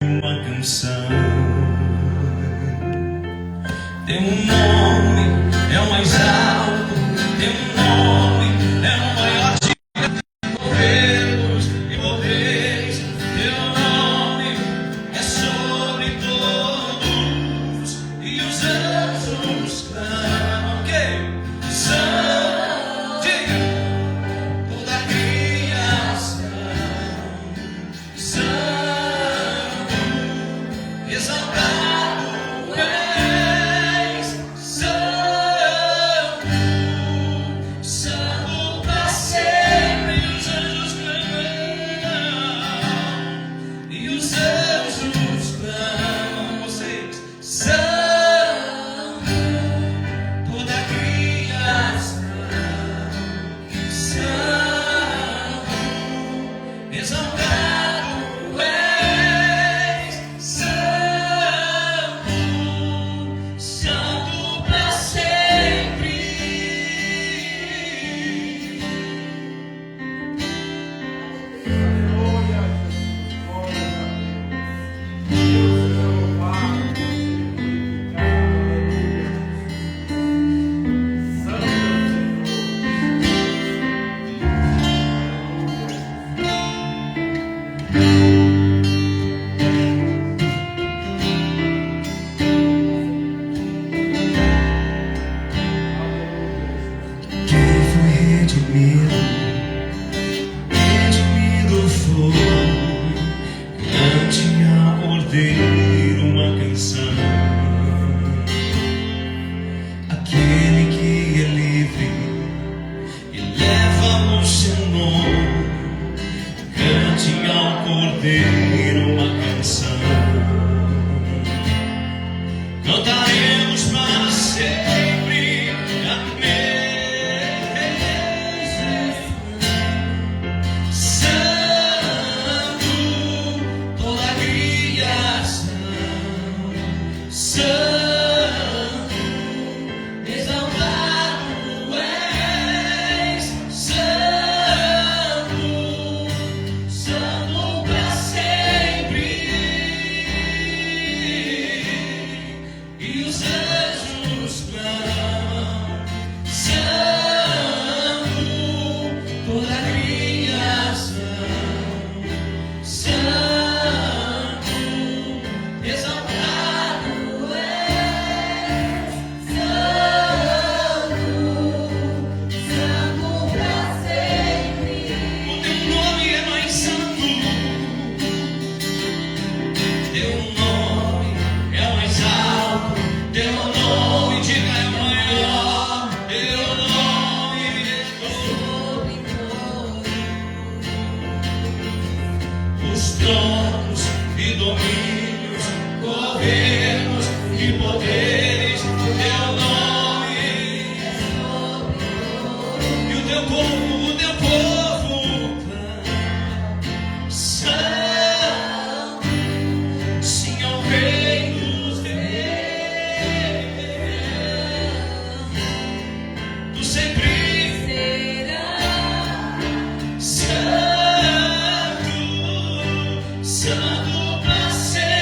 uma canção. Tem um nome, é o mais alto. Tem um nome, é o maior de governos e poderes. Teu nome é sobre todos e os anjos clamam. Que são, diga, toda a criação. Santo, exaltado és, Santo, Santo para sempre. Os anjos clamam, e os anjos clamam, vocês, Santo, toda a criação, Santo, exaltado. Redimido foi, cante ao Cordeiro uma canção. Aquele que é livre e leva o seu nome, cante ao Cordeiro uma canção. Cantaremos para sempre, amém. Os tronos e domínios, governos e poderes, teu nome e o teu povo clama, Santo, sim ao Rei dos Reis, tu sempre serás Santo para sempre.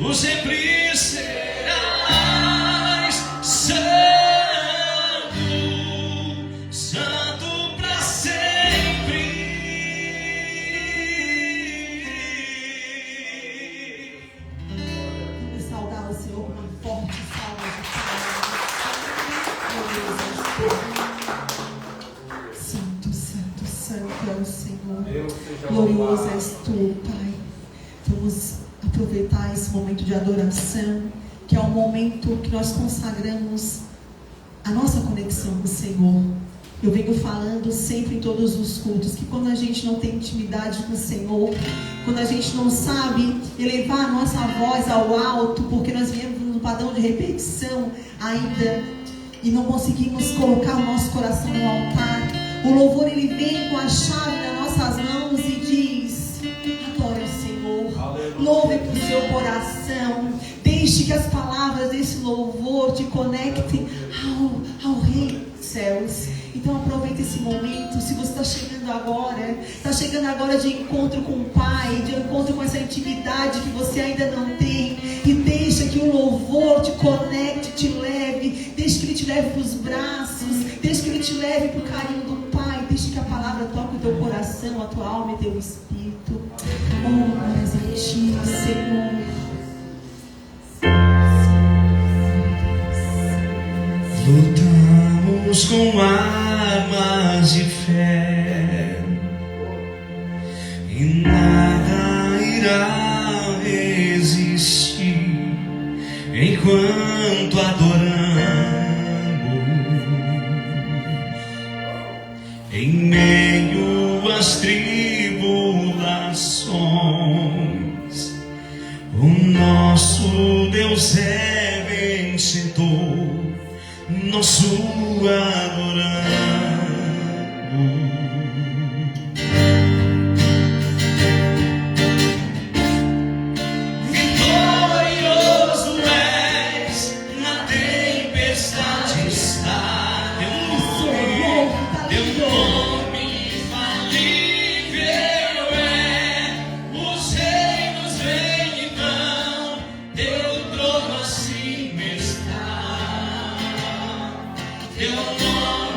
tu sempre serás santo, santo para sempre. Vamos saudar o Senhor com uma forte salva de palmas. Santo, santo, santo é o Senhor. Glorioso és tu, Pai. Vamos aproveitar esse momento de adoração, que é um momento que nós consagramos a nossa conexão com o Senhor. Eu venho falando sempre em todos os cultos que quando a gente não tem intimidade com o Senhor, quando a gente não sabe elevar a nossa voz ao alto, porque nós viemos no padrão de repetição ainda e não conseguimos colocar o nosso coração no altar, o louvor ele vem com a chave nas nossas mãos e diz: adore o Senhor, louve com o seu coração, deixe que as palavras desse louvor te conectem ao Rei dos céus. Então aproveita esse momento. Se você está chegando agora de encontro com o Pai, de encontro com essa intimidade que você ainda não tem, e deixa que o louvor te conecte, te leve, deixa que ele te leve para os braços, deixa que ele te leve para o carinho do Pai, deixa que a palavra toque o teu coração, a tua alma e teu espírito. Oh, mas em ti, Senhor. Lutamos com armas de fé e nada irá resistir enquanto adoramos em meio às tribulações. O nosso Deus é vencedor, nosso adoramos. Vitorioso és, na tempestade está teu nome infalível é. Os reinos vêm e vão, teu trono acima está. Teu nome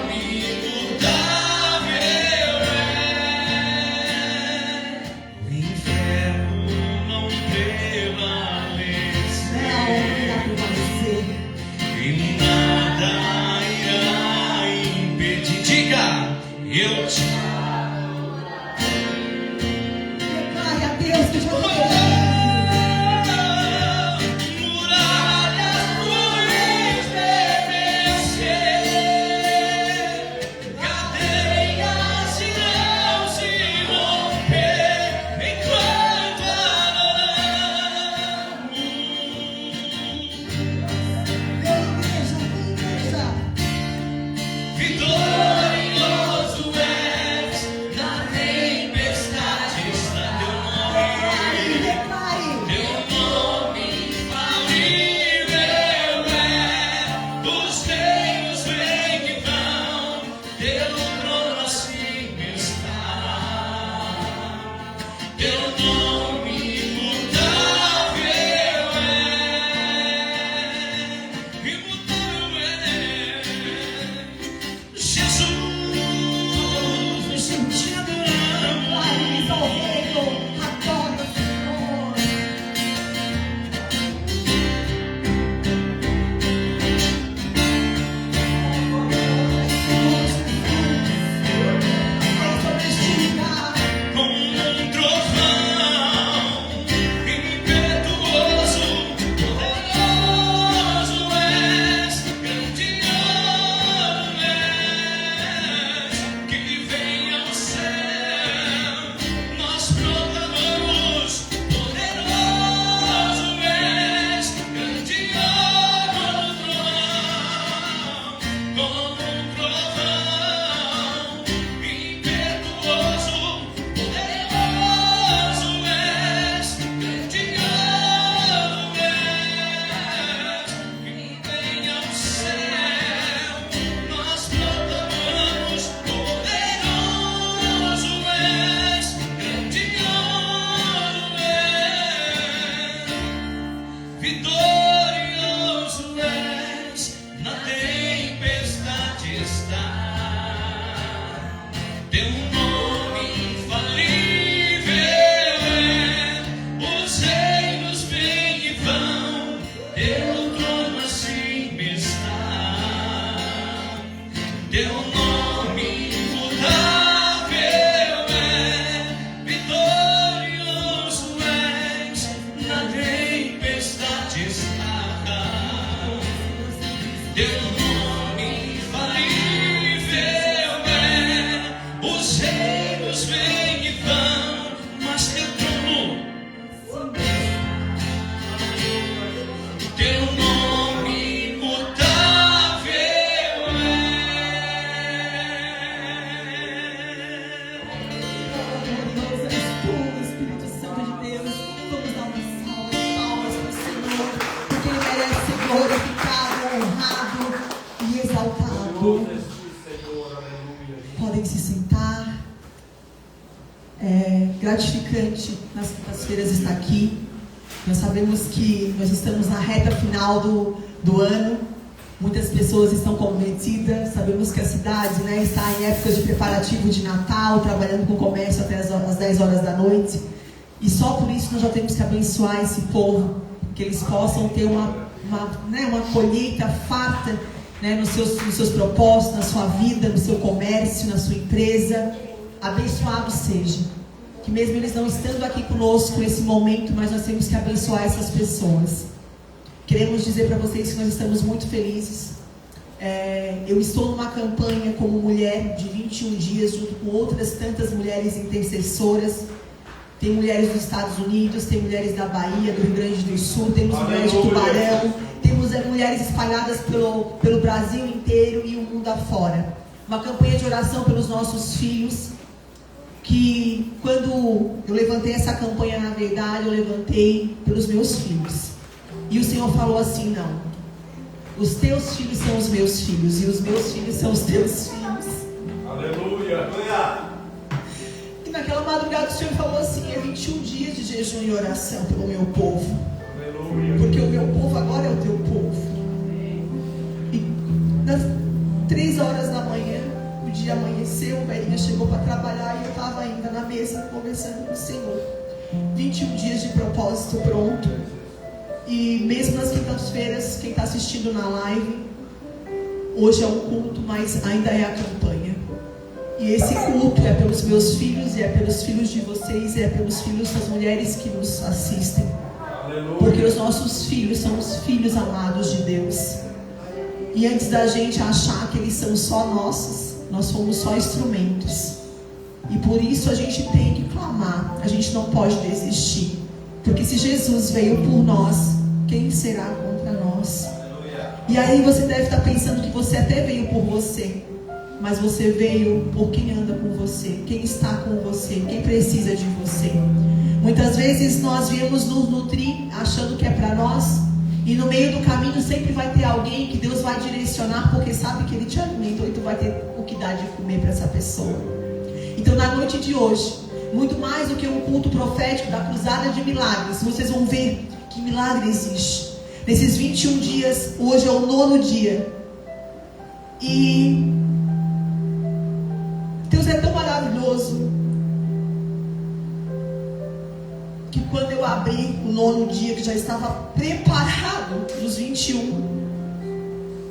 gratificante nas quintas-feiras estar aqui. Nós sabemos que nós estamos na reta final do ano. Muitas pessoas estão comprometidas. Sabemos que a cidade, né, está em épocas de preparativo de Natal, trabalhando com comércio até as 10 horas da noite. E só por isso nós já temos que abençoar esse povo, que eles possam ter uma colheita farta, né, nos seus propósitos, na sua vida, no seu comércio, na sua empresa. Abençoado seja. Que mesmo eles não estando aqui conosco nesse momento, mas nós temos que abençoar essas pessoas. Queremos dizer para vocês que nós estamos muito felizes. Eu estou numa campanha como mulher de 21 dias, junto com outras tantas mulheres intercessoras. Tem mulheres dos Estados Unidos, tem mulheres da Bahia, do Rio Grande do Sul, temos mulheres de Tubarão, temos mulheres espalhadas pelo Brasil inteiro e o mundo afora. Uma campanha de oração pelos nossos filhos, que quando eu levantei essa campanha, na verdade, eu levantei pelos meus filhos. E o Senhor falou assim: não, os teus filhos são os meus filhos, e os meus filhos são os teus filhos. Aleluia! E naquela madrugada o Senhor falou assim: 21 dias de jejum e oração pelo meu povo. Aleluia! Porque o meu povo agora é o teu povo. E nas 3 horas da manhã, o dia amanheceu, o velhinho chegou para trabalhar e eu estava ainda na mesa conversando com o Senhor. 21 dias de propósito pronto. E mesmo nas quintas-feiras, quem está assistindo na live, hoje é um culto, mas ainda é a campanha. E esse culto é pelos meus filhos, e é pelos filhos de vocês, e é pelos filhos das mulheres que nos assistem. Aleluia. Porque os nossos filhos são os filhos amados de Deus. E antes da gente achar que eles são só nossos, nós somos só instrumentos. E por isso a gente tem que clamar, a gente não pode desistir. Porque se Jesus veio por nós, quem será contra nós? E aí você deve estar pensando que você até veio por você, mas você veio por quem anda com você, quem está com você, quem precisa de você. Muitas vezes nós viemos nos nutrir achando que é para nós, e no meio do caminho sempre vai ter alguém que Deus vai direcionar, porque sabe que Ele te alimentou e tu vai ter o que dar de comer para essa pessoa. Então na noite de hoje, muito mais do que um culto profético da cruzada de milagres, vocês vão ver que milagre existe. Nesses 21 dias, hoje é o 9º dia. E Deus é tão maravilhoso que quando eu abri o 9º dia, que já estava preparado dos 21,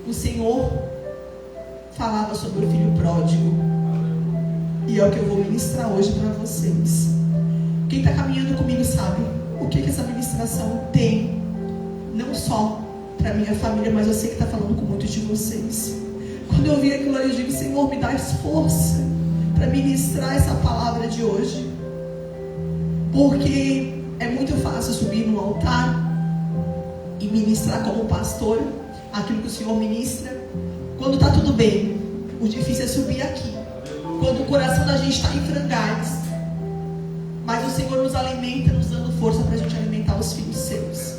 o Senhor falava sobre o filho pródigo. E é o que eu vou ministrar hoje para vocês. Quem está caminhando comigo sabe o que essa ministração tem, não só para minha família, mas eu sei que está falando com muitos de vocês. Quando eu vi aquilo ali, eu digo: Senhor, me dá força para ministrar essa palavra de hoje. Porque é muito fácil subir no altar e ministrar como pastor aquilo que o Senhor ministra quando está tudo bem. O difícil é subir aqui quando o coração da gente está em frangalhos. Mas o Senhor nos alimenta, nos dando força para a gente alimentar os filhos seus.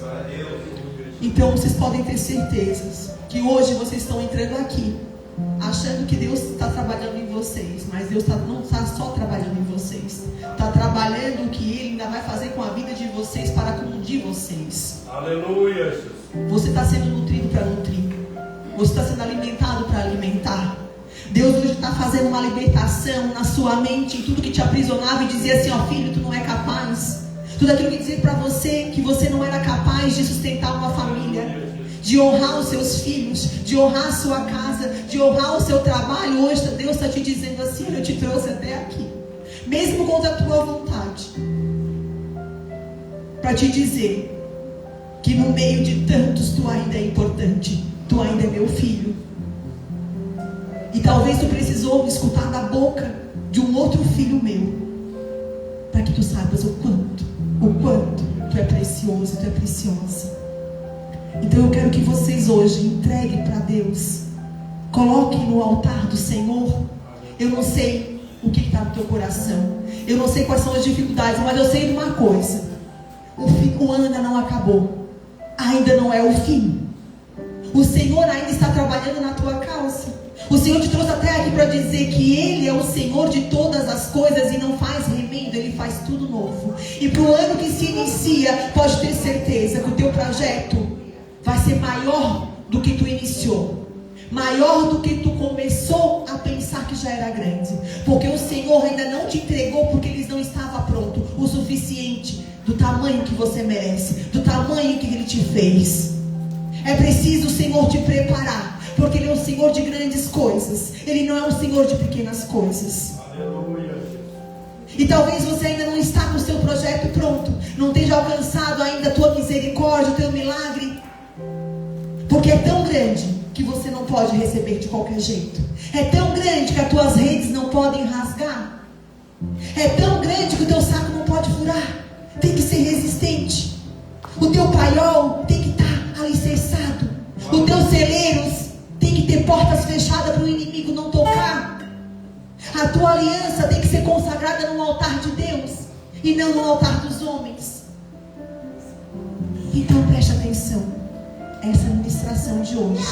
Então vocês podem ter certezas que hoje vocês estão entrando aqui achando que Deus está trabalhando em vocês, mas Deus não está só trabalhando em vocês, está trabalhando o que Ele ainda vai fazer com a vida de vocês para confundir vocês. Aleluia, Jesus. Você está sendo nutrido para nutrir, você está sendo alimentado para alimentar. Deus hoje está fazendo uma libertação na sua mente, em tudo que te aprisionava e dizia assim: ó filho, tu não é capaz. Tudo aquilo que dizia para você que você não era capaz de sustentar uma família, de honrar os seus filhos, de honrar a sua casa, de honrar o seu trabalho. Hoje Deus está te dizendo assim: eu te trouxe até aqui, mesmo contra a tua vontade, para te dizer que no meio de tantos tu ainda é importante, tu ainda é meu filho. E talvez tu precisou escutar da boca de um outro filho meu, para que tu saibas o quanto tu é precioso, tu é preciosa. Então eu quero que vocês hoje entreguem para Deus, coloquem no altar do Senhor. Eu não sei o que está no teu coração, eu não sei quais são as dificuldades, mas eu sei de uma coisa: o ano ainda não acabou, ainda não é o fim. O Senhor ainda está trabalhando na tua causa. O Senhor te trouxe até aqui para dizer que Ele é o Senhor de todas as coisas e não faz remendo. Ele E para o ano que se inicia, pode ter certeza que o teu projeto vai ser maior do que tu iniciou, maior do que tu começou a pensar que já era grande, porque o Senhor ainda não te entregou, porque Ele não estava pronto o suficiente, do tamanho que você merece, do tamanho que Ele te fez. É preciso o Senhor te preparar, porque Ele é um Senhor de grandes coisas, Ele não é um Senhor de pequenas coisas. Aleluia. E talvez você ainda não está com o seu projeto pronto, não esteja alcançado ainda a tua misericórdia, o teu milagre, porque é tão grande que você não pode receber de qualquer jeito. É tão grande que as tuas redes não podem rasgar. É tão grande que o teu saco não pode furar. Tem que ser resistente. O teu paiol tem que estar alicerçado. Os teus celeiros tem que ter portas fechadas para o inimigo não tocar. A tua aliança tem que ser consagrada no altar de Deus e não no altar dos homens. Então preste atenção. Essa ministração de hoje,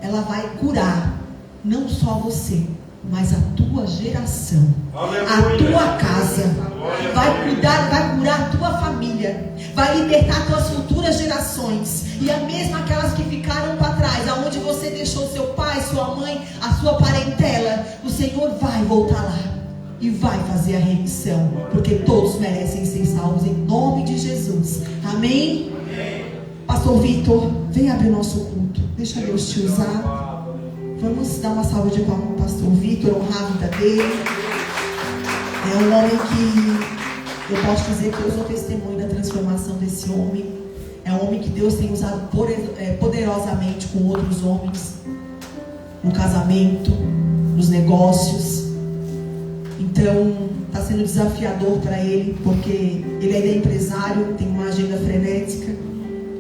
ela vai curar não só você, mas a tua geração, a tua casa, vai curar a tua família, vai libertar tuas futuras gerações, e a mesma aquelas que ficaram para trás, aonde você deixou seu pai, sua mãe, a sua parentela, o Senhor vai voltar lá e vai fazer a remissão, porque todos merecem ser salvos em nome de Jesus. Amém? Pastor Vitor, vem abrir o nosso culto. Deixa Deus te usar. Vamos dar uma salva de palmas ao Pastor Vitor, honrar a vida dele. É um homem que eu posso dizer que eu sou testemunho da transformação desse homem. É um homem que Deus tem usado poderosamente com outros homens, no casamento, nos negócios. Então está sendo desafiador para ele, porque ele ainda é empresário, tem uma agenda frenética,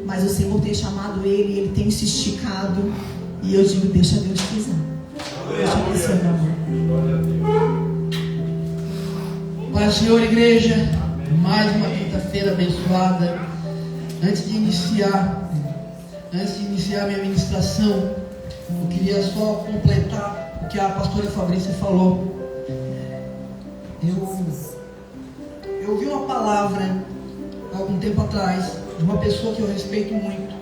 mas o Senhor tem chamado ele tem se esticado, e eu digo, deixa Deus te usar. Deixa Deus te usar, amor. Pai do Senhor, igreja, mais uma quinta-feira abençoada. Antes de iniciar minha ministração, eu queria só completar o que a pastora Fabrícia falou. Eu ouvi uma palavra há algum tempo atrás de uma pessoa que eu respeito muito,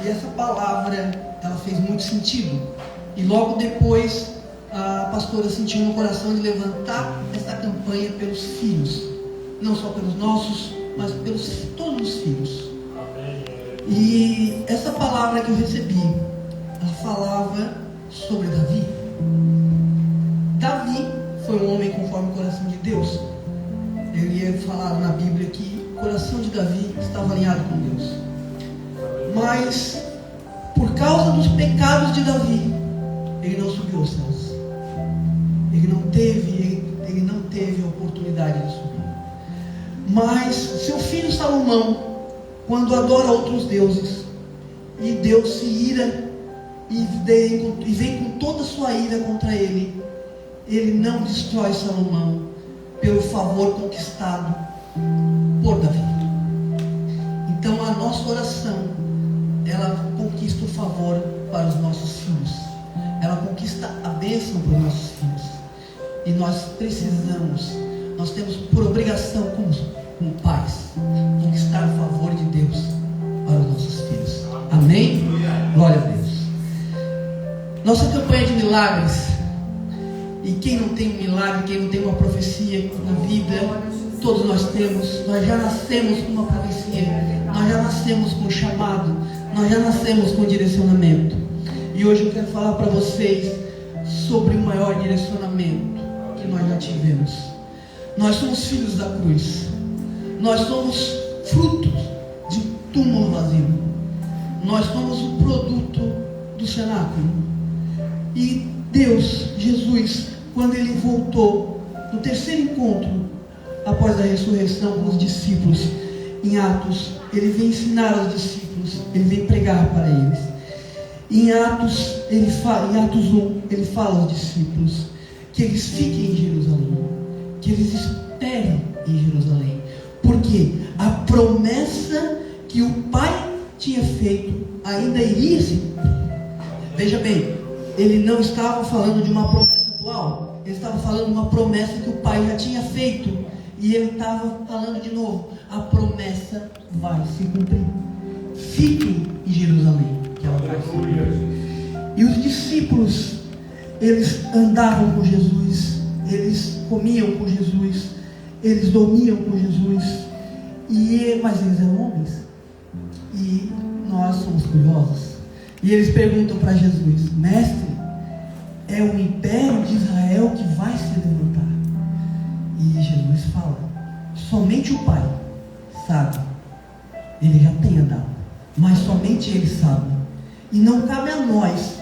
e essa palavra ela fez muito sentido, e logo depois a pastora sentiu no coração de levantar essa campanha pelos filhos, não só pelos nossos, mas pelos todos os filhos. E essa palavra que eu recebi, ela falava sobre Davi. Davi foi um homem conforme o coração de Deus. Ele ia falar na Bíblia que o coração de Davi estava alinhado com Deus. Mas, por causa dos pecados de Davi, ele não subiu aos céus. Ele não teve a oportunidade de subir. Mas seu filho Salomão, quando adora outros deuses, e Deus se ira e vem com toda a sua ira contra ele, ele não destrói Salomão pelo favor conquistado por Davi. Então a nossa oração, ela conquista o favor para os nossos filhos, ela conquista a bênção para os nossos filhos. E nós temos por obrigação como pais, conquistar o favor de Deus para os nossos filhos. Amém? Glória a Deus. Nossa campanha de milagres, e quem não tem um milagre, quem não tem uma profecia na vida, todos nós temos. Nós já nascemos com uma profecia, nós já nascemos com chamado, nós já nascemos com direcionamento. E hoje eu quero falar para vocês sobre o maior direcionamento que nós já tivemos. Nós somos filhos da cruz. Nós somos frutos de um túmulo vazio. Nós somos o produto do cenáculo. E Deus, Jesus, quando Ele voltou no terceiro encontro após a ressurreição com os discípulos em Atos, Ele vem ensinar aos discípulos, Ele vem pregar para eles. Em Atos 1, Ele fala aos discípulos que eles fiquem em Jerusalém, que eles esperem em Jerusalém, porque a promessa que o Pai tinha feito ainda iria se cumprir. Veja bem, ele não estava falando de uma promessa atual, ele estava falando de uma promessa que o Pai já tinha feito, E ele estava falando de novo: a promessa vai se cumprir. Fiquem em Jerusalém, que ela vai se cumprir. E os discípulos, eles andavam com Jesus, eles comiam com Jesus, eles dormiam com Jesus, mas eles eram homens. E nós somos curiosos. E eles perguntam para Jesus: mestre, é o império de Israel que vai se levantar? E Jesus fala: somente o Pai sabe. Ele já tem a data, mas somente Ele sabe. E não cabe a nós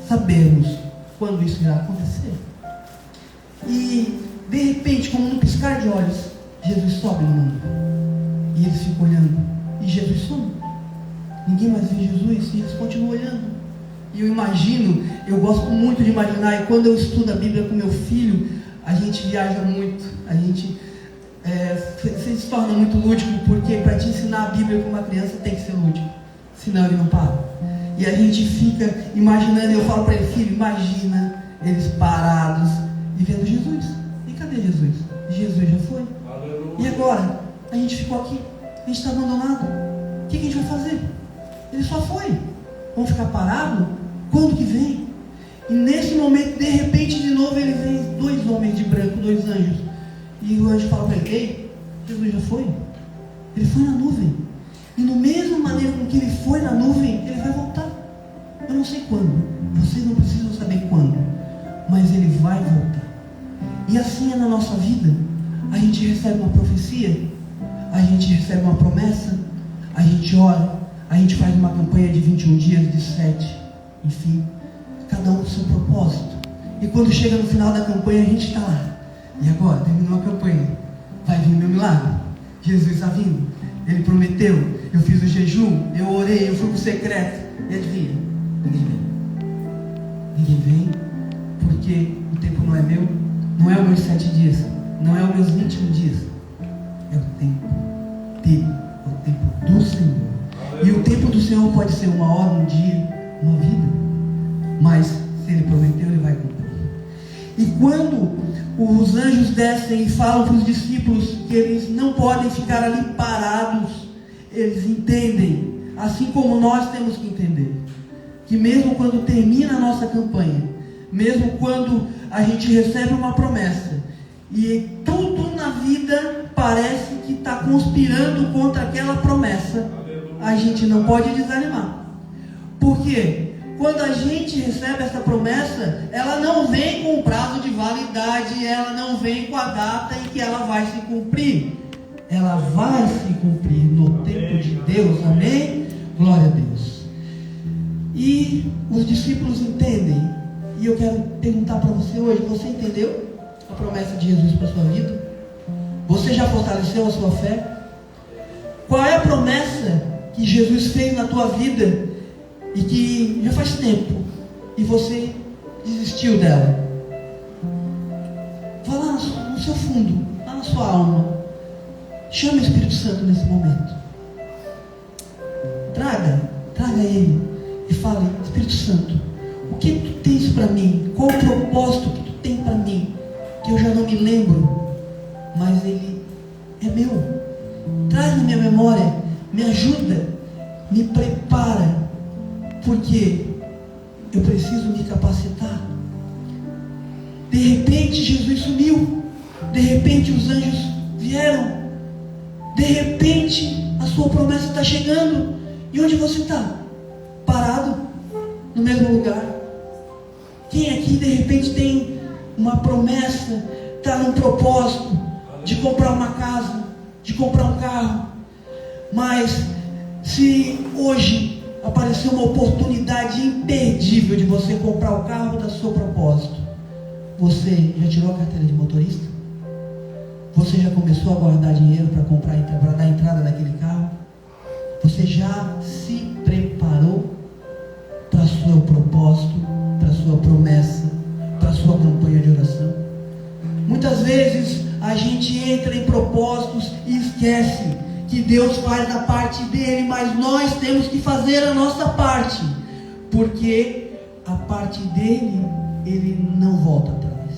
sabermos quando isso irá acontecer. E de repente, como num piscar de olhos, Jesus sobe no mundo. E eles ficam olhando. E Jesus some. Ninguém mais vê Jesus. E eles continuam olhando. E eu imagino, eu gosto muito de imaginar. E quando eu estudo a Bíblia com meu filho, a gente viaja muito. A gente se torna muito lúdico. Porque para te ensinar a Bíblia com uma criança tem que ser lúdico. Senão ele não para. E a gente fica imaginando. Eu falo para ele: filho, imagina eles parados e vendo Jesus. E cadê Jesus? Jesus já foi. Aleluia. E agora? A gente ficou aqui. A gente está abandonado. O que a gente vai fazer? Ele só foi. Vamos ficar parados? Quando que vem? E nesse momento, de repente, de novo, ele vem 2 homens de branco, 2 anjos. E o anjo fala para ele: ei, Jesus já foi. Ele foi na nuvem. E no mesmo maneira com que ele foi na nuvem, ele vai voltar. Eu não sei quando. Vocês não precisam saber quando. Mas ele vai voltar. E assim é na nossa vida. A gente recebe uma profecia, a gente recebe uma promessa, a gente ora, a gente faz uma campanha de 21 dias, de 7, enfim, cada um com o seu propósito. E quando chega no final da campanha, a gente está lá. E agora? Terminou a campanha. Vai vir o meu milagre. Jesus está vindo. Ele prometeu. Eu fiz o jejum, eu orei, eu fui para o secreto. E adivinha? Ninguém vem. Ninguém vem, porque o tempo não é meu, não é os meus 7 dias, não é os meus 21 dias. É o tempo dele, é o tempo do Senhor. E o tempo do Senhor pode ser 1 hora, 1 dia, uma vida. Mas se Ele prometeu, Ele vai cumprir. E quando os anjos descem e falam para os discípulos que eles não podem ficar ali parados, eles entendem, assim como nós temos que entender, que mesmo quando termina a nossa campanha, mesmo quando a gente recebe uma promessa e tudo na vida parece que está conspirando contra aquela promessa, a gente não pode desanimar. Por quê? Quando a gente recebe essa promessa, ela não vem com prazo de validade, ela não vem com a data em que ela vai se cumprir. Ela vai se cumprir no tempo de Deus, amém? Glória a Deus. E os discípulos entendem. E eu quero perguntar para você hoje: você entendeu a promessa de Jesus para a sua vida? Você já fortaleceu a sua fé? Qual é a promessa que Jesus fez na tua vida e que já faz tempo e você desistiu dela? Vá lá no seu fundo, lá na sua alma. Chame o Espírito Santo nesse momento. Traga Ele e fale: Espírito Santo, o que tu tens para mim? Qual o propósito que tu tem para mim? Que eu já não me lembro, mas ele é meu. Traz na minha memória, me ajuda, me prepara, porque eu preciso me capacitar. De repente Jesus sumiu, de repente os anjos vieram, de repente a sua promessa está chegando. E onde você está? Parado no mesmo lugar. Quem aqui de repente tem uma promessa, está num propósito de comprar uma casa, de comprar um carro, mas se hoje aparecer uma oportunidade imperdível de você comprar o carro do seu propósito, você já tirou a carteira de motorista? Você já começou a guardar dinheiro para dar entrada naquele carro? Você já se preparou para o seu propósito, para a sua promessa, para a sua campanha de oração? Muitas vezes a gente entra em propósitos e esquece que Deus faz a parte dele, mas nós temos que fazer a nossa parte, porque a parte dele, ele não volta atrás,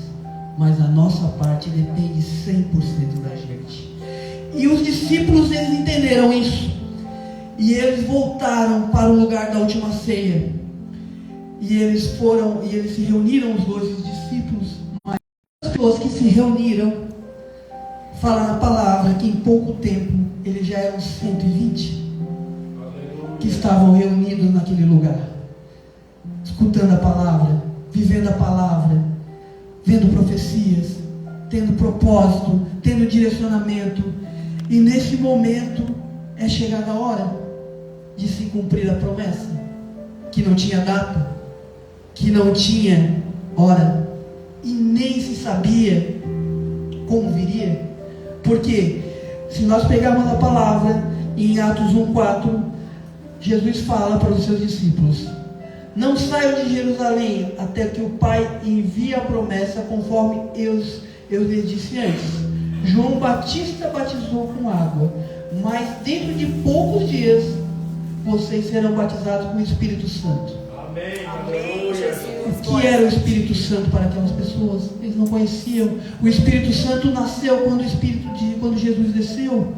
mas a nossa parte depende 100% da gente. E os discípulos, eles entenderam isso. E eles voltaram para o lugar da última ceia. E eles se reuniram, os dois discípulos. Mas as pessoas que se reuniram, fala na palavra que em pouco tempo eles já eram 120 que estavam reunidos naquele lugar, escutando a palavra, vivendo a palavra, vendo profecias, tendo propósito, tendo direcionamento. E nesse momento é chegada a hora de se cumprir a promessa, que não tinha data, que não tinha hora, e nem se sabia como viria. Porque se nós pegarmos a palavra em Atos 1:4, Jesus fala para os seus discípulos: não saiam de Jerusalém até que o Pai envie a promessa, conforme eu lhes disse antes. João Batista batizou com água, mas dentro de poucos dias vocês serão batizados com o Espírito Santo. Amém. Amém, Jesus. O que era o Espírito Santo para aquelas pessoas? Eles não conheciam. O Espírito Santo nasceu quando Jesus desceu.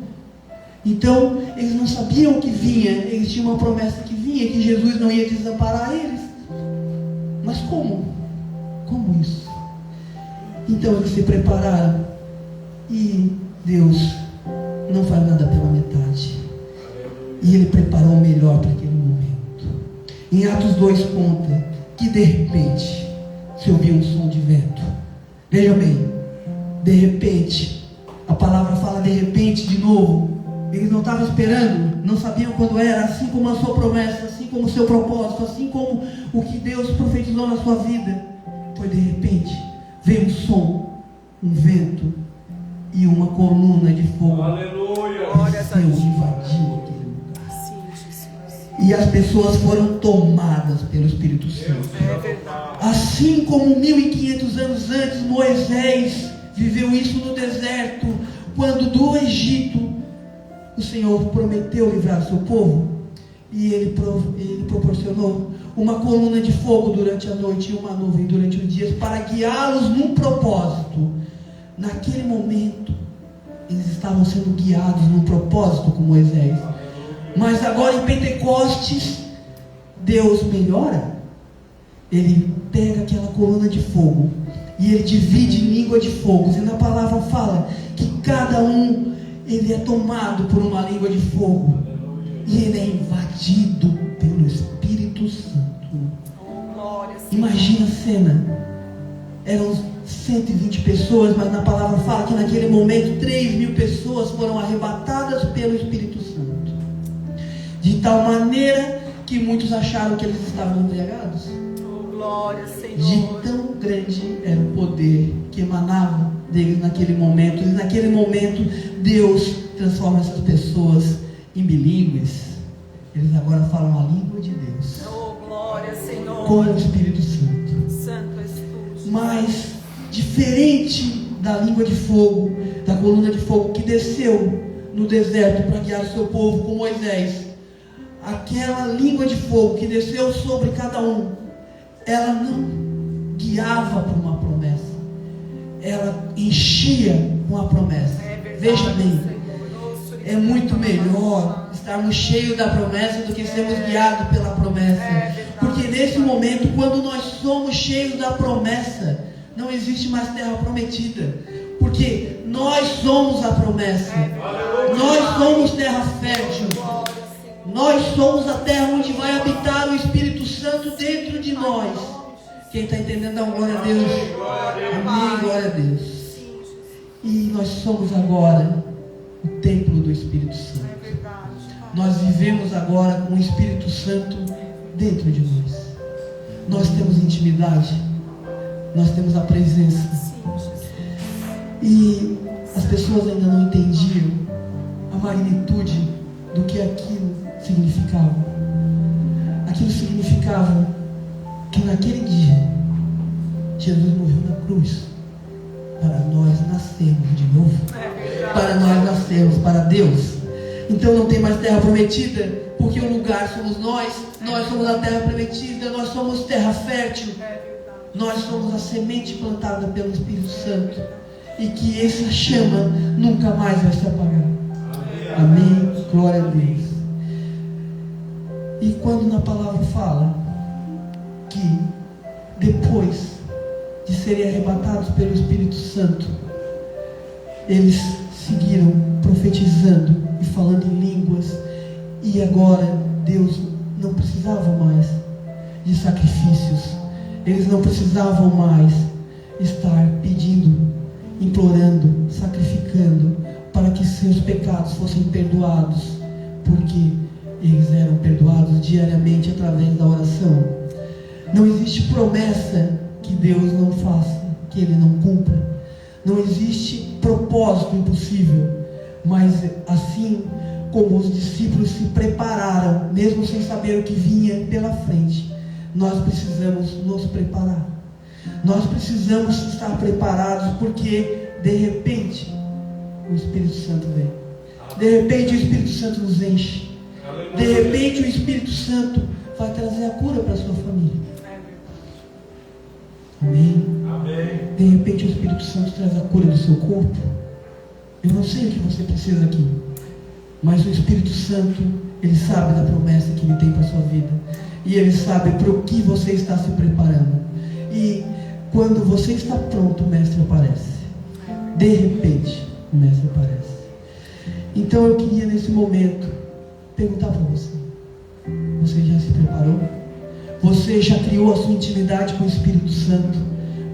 Então, eles não sabiam o que vinha. Eles tinham uma promessa que vinha, que Jesus não ia desamparar eles. Mas como? Como isso? Então, eles se prepararam. E Deus não faz nada pela metade. E Ele preparou o melhor para aquele momento. Em Atos 2 conta que de repente se ouviu um som de vento. Veja bem, de repente, a palavra fala de repente de novo. Eles não estavam esperando, não sabiam quando era, assim como a sua promessa, assim como o seu propósito, assim como o que Deus profetizou na sua vida. Foi de repente, veio um som, um vento e uma coluna de fogo. Aleluia. Desceu, invadiu aquele lugar. E as pessoas foram tomadas pelo Espírito Santo. É verdade. Assim como 1500 anos antes Moisés viveu isso no deserto, quando do Egito o Senhor prometeu livrar o seu povo, e ele proporcionou uma coluna de fogo durante a noite e uma nuvem durante os dias para guiá-los num propósito. Naquele momento eles estavam sendo guiados num propósito com Moisés. Mas agora em Pentecostes, Deus melhora. Ele pega aquela coluna de fogo e ele divide em língua de fogo. E na palavra fala que cada um, ele é tomado por uma língua de fogo. E ele é invadido pelo Espírito Santo. Imagina a cena. Eram 120 pessoas, mas na palavra fala que naquele momento 3.000 pessoas foram arrebatadas pelo Espírito Santo. De tal maneira que muitos acharam que eles estavam embriagados. Glória, Senhor. De tão grande era o poder que emanava deles naquele momento. E naquele momento Deus transforma essas pessoas em bilíngues. Eles agora falam a língua de Deus. Oh, glória, Senhor. Com o Espírito Santo. Santo és tu. Mas diferente da língua de fogo, da coluna de fogo que desceu no deserto para guiar o seu povo com Moisés, aquela língua de fogo que desceu sobre cada um, ela não guiava para uma promessa, ela enchia com a promessa. Veja bem, é muito melhor estarmos cheios da promessa do que sermos guiados pela promessa. Porque nesse momento, quando nós somos cheios da promessa, não existe mais terra prometida. Porque nós somos a promessa. Nós somos terra fértil. Nós somos a terra onde vai habitar o Espírito Santo dentro de nós. Quem está entendendo, dá uma glória a Deus. Amém, glória a Deus. E nós somos agora o templo do Espírito Santo. Nós vivemos agora com o Espírito Santo dentro de nós. Nós temos intimidade. Nós temos a presença. E as pessoas ainda não entendiam a magnitude do que aquilo significava. Aquilo significava que naquele dia Jesus morreu na cruz para nós nascermos de novo, para nós nascermos para Deus. Então não tem mais terra prometida, porque o lugar somos nós somos a terra prometida, nós somos terra fértil. nós somos a semente plantada pelo Espírito Santo e que essa chama nunca mais vai se apagar. Amém? Glória a Deus. E quando na palavra fala que depois de serem arrebatados pelo Espírito Santo, eles seguiram profetizando e falando em línguas, e agora Deus não precisava mais de sacrifícios, eles não precisavam mais estar pedindo, implorando, sacrificando para que seus pecados fossem perdoados, porque eles eram perdoados diariamente através da oração. Não existe promessa que Deus não faça, que Ele não cumpra. Não existe propósito impossível. Mas assim como os discípulos se prepararam, mesmo sem saber o que vinha pela frente, nós precisamos nos preparar. Nós precisamos estar preparados, porque de repente o Espírito Santo vem. De repente o Espírito Santo nos enche. De repente o Espírito Santo vai trazer a cura para a sua família. Amém? Amém. De repente o Espírito Santo traz a cura do seu corpo. Eu não sei o que você precisa aqui, mas o Espírito Santo, Ele sabe da promessa que Ele tem para a sua vida, e Ele sabe para o que você está se preparando. E quando você está pronto, o Mestre aparece. De repente o Mestre aparece. Então eu queria nesse momento perguntar para você: você já se preparou? Você já criou a sua intimidade com o Espírito Santo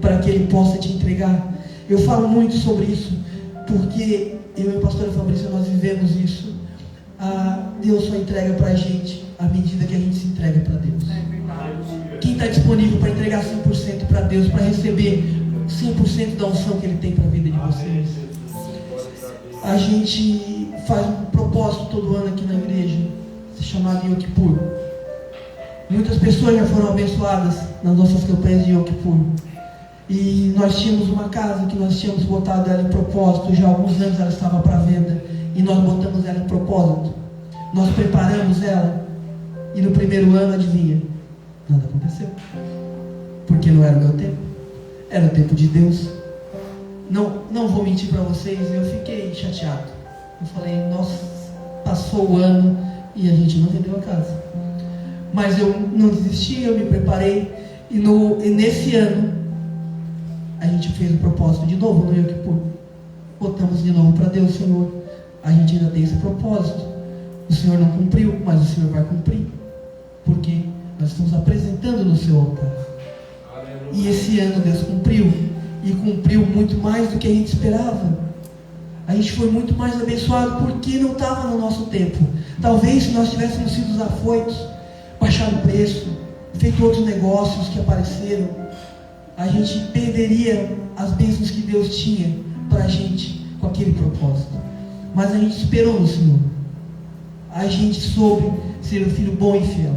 para que Ele possa te entregar? Eu falo muito sobre isso porque eu e a pastora Fabrícia, nós vivemos isso. Deus só entrega para a gente à medida que a gente se entrega para Deus. Quem está disponível para entregar 100% para Deus, para receber 100% da unção que Ele tem para a vida de vocês? A gente faz um propósito todo ano aqui na igreja, chamado Yom Kippur. Muitas pessoas já foram abençoadas nas nossas campanhas de Yom Kippur. E nós tínhamos uma casa que nós tínhamos botado ela em propósito. Já há alguns anos ela estava para venda, e nós botamos ela em propósito. Nós preparamos ela, e no primeiro ano, adivinha? Nada aconteceu. Porque não era o meu tempo, era o tempo de Deus. Não vou mentir para vocês, eu fiquei chateado. Eu falei: nossa, passou o ano e a gente não vendeu a casa. Mas eu não desisti, eu me preparei. E nesse ano a gente fez o propósito de novo no Yom Kippur. Botamos de novo para Deus: Senhor, a gente ainda tem esse propósito. O Senhor não cumpriu, mas o Senhor vai cumprir, porque nós estamos apresentando no seu altar. Aleluia. E esse ano Deus cumpriu, e cumpriu muito mais do que a gente esperava. A gente foi muito mais abençoado porque não estava no nosso tempo. Talvez se nós tivéssemos sido afoitos, baixado o preço, feito outros negócios que apareceram, a gente perderia as bênçãos que Deus tinha para a gente com aquele propósito. Mas a gente esperou no Senhor. A gente soube ser um filho bom e fiel,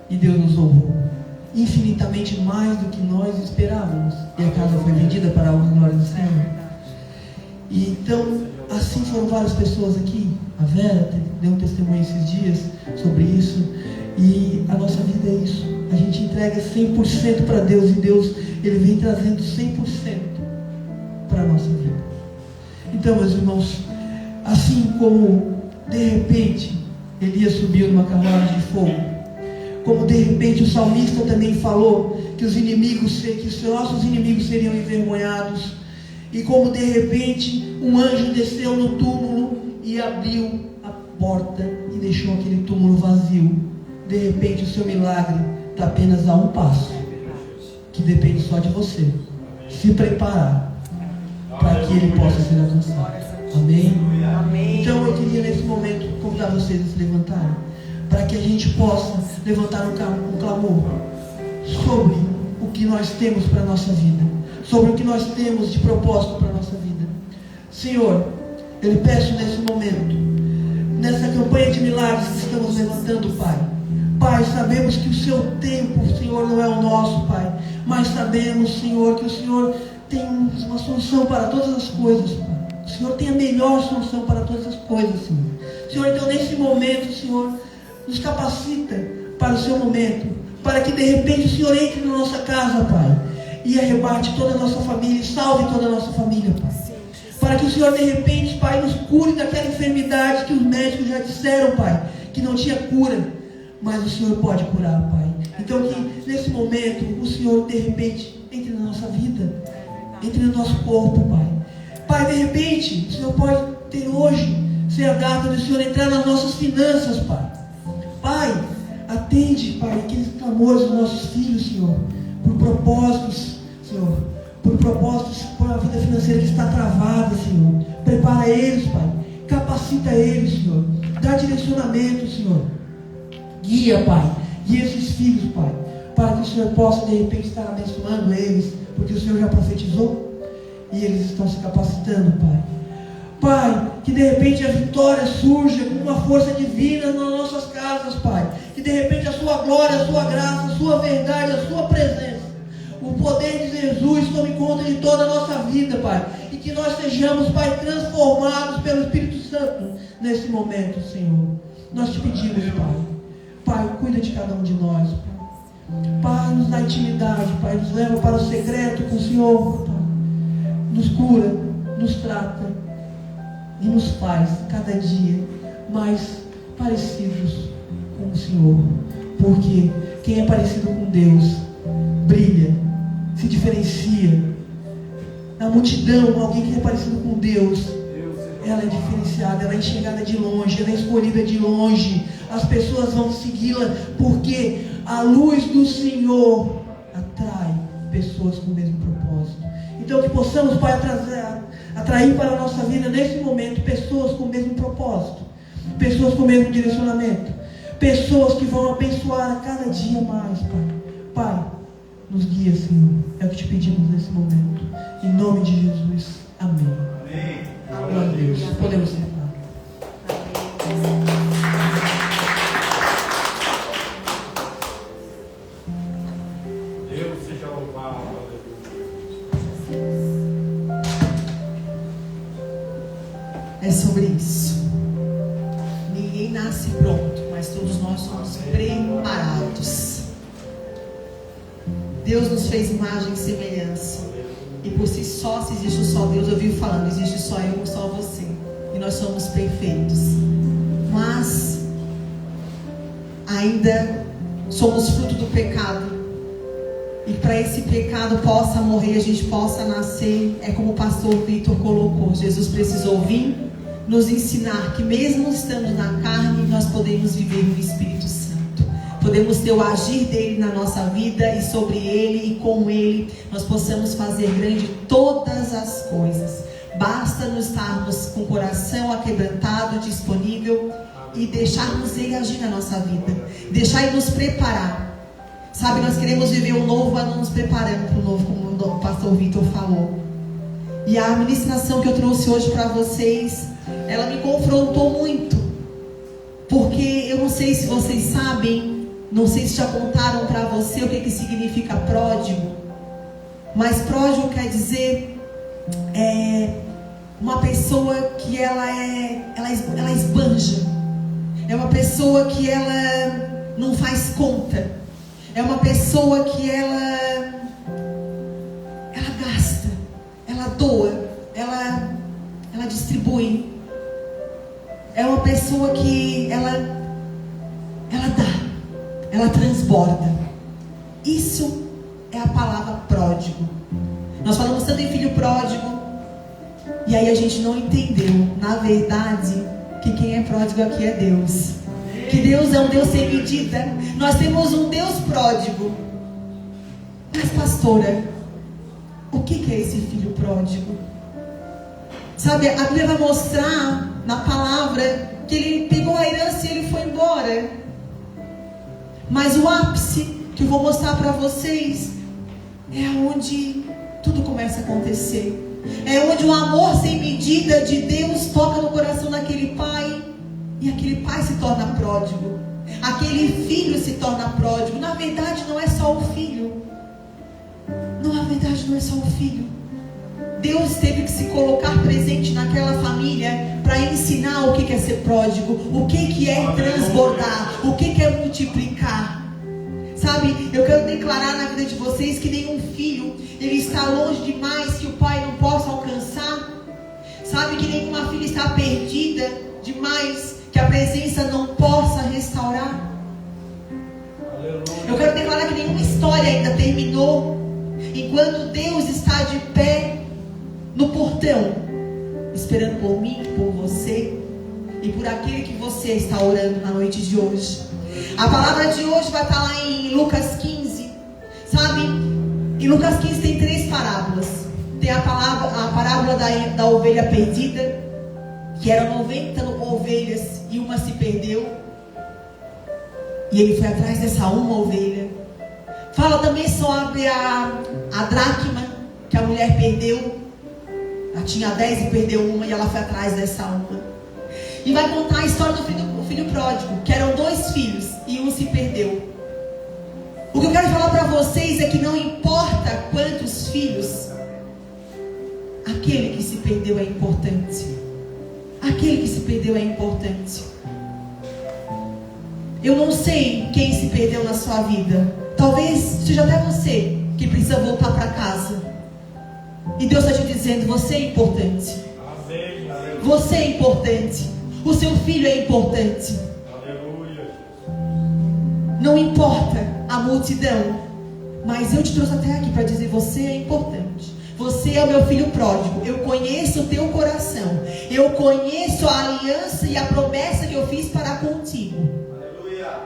e Deus nos honrou infinitamente mais do que nós esperávamos, e a casa foi vendida para a honra e glória do Senhor. E então, assim foram várias pessoas aqui. A Vera deu um testemunho esses dias sobre isso. E a nossa vida é isso. A gente entrega 100% para Deus, e Deus, Ele vem trazendo 100% para a nossa vida. Então, meus irmãos, assim como de repente Elias subiu numa carruagem de fogo, como de repente o salmista também falou que os nossos inimigos seriam envergonhados, e como de repente um anjo desceu no túmulo e abriu a porta e deixou aquele túmulo vazio. De repente o seu milagre está apenas a um passo, que depende só de você se preparar para que ele possa ser alcançado. Amém? Então eu queria nesse momento convidar vocês a se levantarem, para que a gente possa levantar um clamor sobre o que nós temos para a nossa vida, sobre o que nós temos de propósito para a nossa vida. Senhor, eu lhe peço nesse momento, nessa campanha de milagres que estamos levantando, Pai. Pai, sabemos que o seu tempo, Senhor, não é o nosso, Pai, mas sabemos, Senhor, que o Senhor tem uma solução para todas as coisas, Pai. O Senhor tem a melhor solução para todas as coisas, Senhor. Senhor, então nesse momento, Senhor, nos capacita para o seu momento, para que de repente o Senhor entre na nossa casa, Pai. e arrebate toda a nossa família, e salve toda a nossa família, Pai. Para que o Senhor, de repente, Pai, nos cure daquela enfermidade que os médicos já disseram, Pai, que não tinha cura, mas o Senhor pode curar, Pai. Então que nesse momento o Senhor, de repente, entre na nossa vida, entre no nosso corpo, Pai. Pai, de repente, o Senhor pode ter hoje, ser a data do Senhor entrar nas nossas finanças, Pai. Pai, atende, Pai, aqueles clamores dos nossos filhos, Senhor, por propósitos, Senhor, por propósitos, por uma vida financeira que está travada, Senhor. Prepara eles, Pai. Capacita eles, Senhor. Dá direcionamento, Senhor. Guia, Pai. Guia esses filhos, Pai. Para que o Senhor possa, de repente, estar abençoando eles. Porque o Senhor já profetizou. E eles estão se capacitando, Pai. Pai, que de repente a vitória surja com uma força divina nas nossas casas, Pai. Que de repente a sua glória, a sua graça, a sua verdade, a sua presença, o poder de Jesus tome conta de toda a nossa vida, Pai. E que nós sejamos, Pai, transformados pelo Espírito Santo nesse momento, Senhor. Nós te pedimos, Pai. Pai, cuida de cada um de nós, Pai. Pai, nos dá intimidade, Pai. Nos leva para o secreto com o Senhor, Pai. Nos cura, nos trata e nos faz cada dia mais parecidos com o Senhor. Porque quem é parecido com Deus brilha, se diferencia. Na multidão, alguém que é parecido com Deus, ela é diferenciada, ela é enxergada de longe, ela é escolhida de longe. As pessoas vão segui-la porque a luz do Senhor atrai pessoas com o mesmo propósito. Então que possamos, Pai, atrair para a nossa vida nesse momento pessoas com o mesmo propósito, pessoas com o mesmo direcionamento, pessoas que vão abençoar a cada dia mais, Pai. Pai, nos guia, Senhor. É o que te pedimos nesse momento. Em nome de Jesus. Amém. Amém. Glória a Deus. Podemos sentar. Deus seja louvado. É sobre isso. Ninguém nasce pronto, mas todos nós somos preparados. Deus nos fez imagem e semelhança. E por si só, se existe só Deus, eu vivo falando, existe só eu, só você. E nós somos perfeitos. Mas ainda somos fruto do pecado. E para esse pecado possa morrer, a gente possa nascer, é como o pastor Vitor colocou. Jesus precisou vir nos ensinar que mesmo estando na carne, nós podemos viver no Espírito Santo. Podemos ter o agir dele na nossa vida e sobre ele e com ele nós possamos fazer grande todas as coisas. Basta nos estarmos com o coração aquebrantado, disponível e deixarmos ele agir na nossa vida. Deixar ele nos preparar. Sabe, nós queremos viver o novo, mas não nos preparando para o novo, como o pastor Vitor falou. E a ministração que eu trouxe hoje para vocês, ela me confrontou muito. Porque eu não sei se vocês sabem, não sei se já contaram para você o que significa pródigo. Mas pródigo quer dizer uma pessoa que ela esbanja. É uma pessoa que ela não faz conta. É uma pessoa que ela gasta, ela doa, ela distribui. É uma pessoa que ela dá, ela transborda. Isso é a palavra pródigo. Nós falamos tanto em filho pródigo, e aí a gente não entendeu, na verdade, que quem é pródigo aqui é Deus. Que Deus é um Deus sem medida. Nós temos um Deus pródigo. Mas pastora, o que é esse filho pródigo? Sabe, a Bíblia vai mostrar na palavra que ele pegou a herança e ele foi embora. Mas o ápice que eu vou mostrar para vocês é onde tudo começa a acontecer. É onde o amor sem medida de Deus toca no coração daquele pai. E aquele pai se torna pródigo. Aquele filho se torna pródigo. Na verdade não é só o filho. Na verdade não é só o filho. Deus teve que se colocar presente naquela família para ensinar o que é ser pródigo, o que é transbordar, o que é multiplicar. Sabe, eu quero declarar na vida de vocês que nenhum filho, ele está longe demais que o pai não possa alcançar. Sabe, que nenhuma filha está perdida demais que a presença não possa restaurar. Eu quero declarar que nenhuma história ainda terminou, enquanto Deus está de pé no portão, esperando por mim, por você e por aquele que você está orando na noite de hoje. A palavra de hoje vai estar lá em Lucas 15. Sabe, em Lucas 15 tem 3 parábolas. Tem a parábola da ovelha perdida, que eram 90 ovelhas e uma se perdeu, e ele foi atrás dessa uma ovelha. Fala também sobre a dracma, que a mulher perdeu. Ela tinha 10 e perdeu uma, e ela foi atrás dessa uma. E vai contar a história do filho pródigo, que eram 2 filhos e um se perdeu. O que eu quero falar para vocês é que não importa quantos filhos, aquele que se perdeu é importante. Aquele que se perdeu é importante. Eu não sei quem se perdeu na sua vida. Talvez seja até você que precisa voltar para casa. E Deus está te dizendo: você é importante. Amém. Você é importante. O seu filho é importante. Aleluia. Não importa a multidão, mas eu te trouxe até aqui para dizer: você é importante. Você é o meu filho pródigo. Eu conheço o teu coração. Eu conheço a aliança e a promessa que eu fiz para contigo. Aleluia.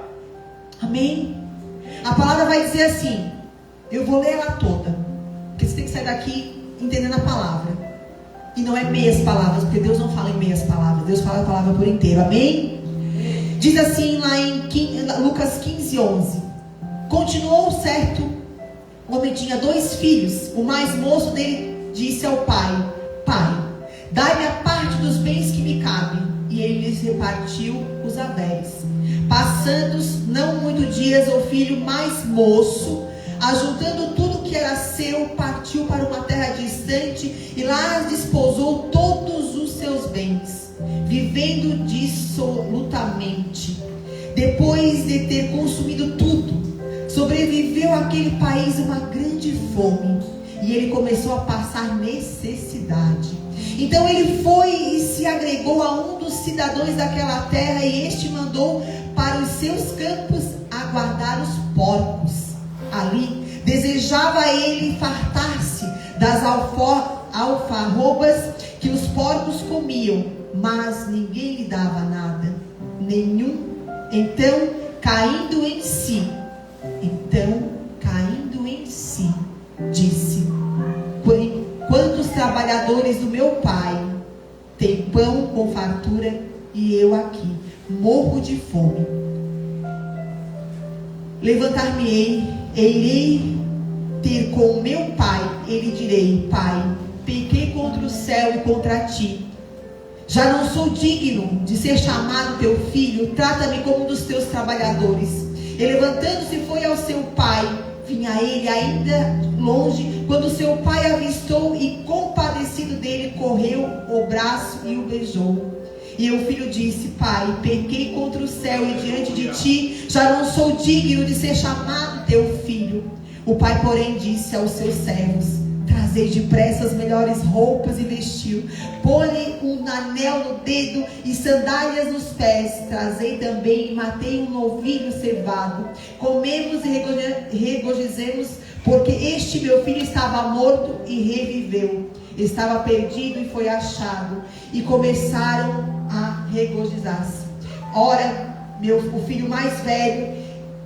Amém? A palavra vai dizer assim. Eu vou ler ela toda, porque você tem que sair daqui entendendo a palavra. E não é meias palavras, porque Deus não fala em meias palavras. Deus fala a palavra por inteiro. Amém? Diz assim lá em Lucas 15, 11. Continuou certo homem, tinha 2 filhos. O mais moço dele disse ao pai: Pai, dai-me a parte dos bens que me cabem. E ele lhes repartiu os haveres. Passando-os não muitos dias, o filho mais moço, ajuntando tudo que era seu, partiu para uma terra distante e lá desposou todos os seus bens, vivendo dissolutamente. Depois de ter consumido tudo, sobreviveu àquele país uma grande fome, e ele começou a passar necessidade. Então ele foi e se agregou a um dos cidadãos daquela terra, e este mandou para os seus campos aguardar os porcos. Ali desejava ele fartar-se das alfarrobas que os porcos comiam, mas ninguém lhe dava nada, nenhum. Então caindo em si, disse: quantos trabalhadores do meu pai têm pão com fartura, e eu aqui morro de fome. Levantar-me-ei, e irei ter com meu pai, e lhe direi: Pai, pequei contra o céu e contra ti. Já não sou digno de ser chamado teu filho, trata-me como um dos teus trabalhadores. E levantando-se foi ao seu pai. Vinha ele ainda longe, quando seu pai avistou, e compadecido dele, correu o braço e o beijou. E o filho disse: Pai, pequei contra o céu e diante de ti, já não sou digno de ser chamado teu filho. O pai, porém, disse aos seus servos: Trazei depressa as melhores roupas e vestiu. Pôr-lhe um anel no dedo e sandálias nos pés. Trazei também e matei um novilho cevado. Comemos e regozijemos, porque este meu filho estava morto e reviveu. Estava perdido e foi achado. E começaram a regozijar-se. Ora, o filho mais velho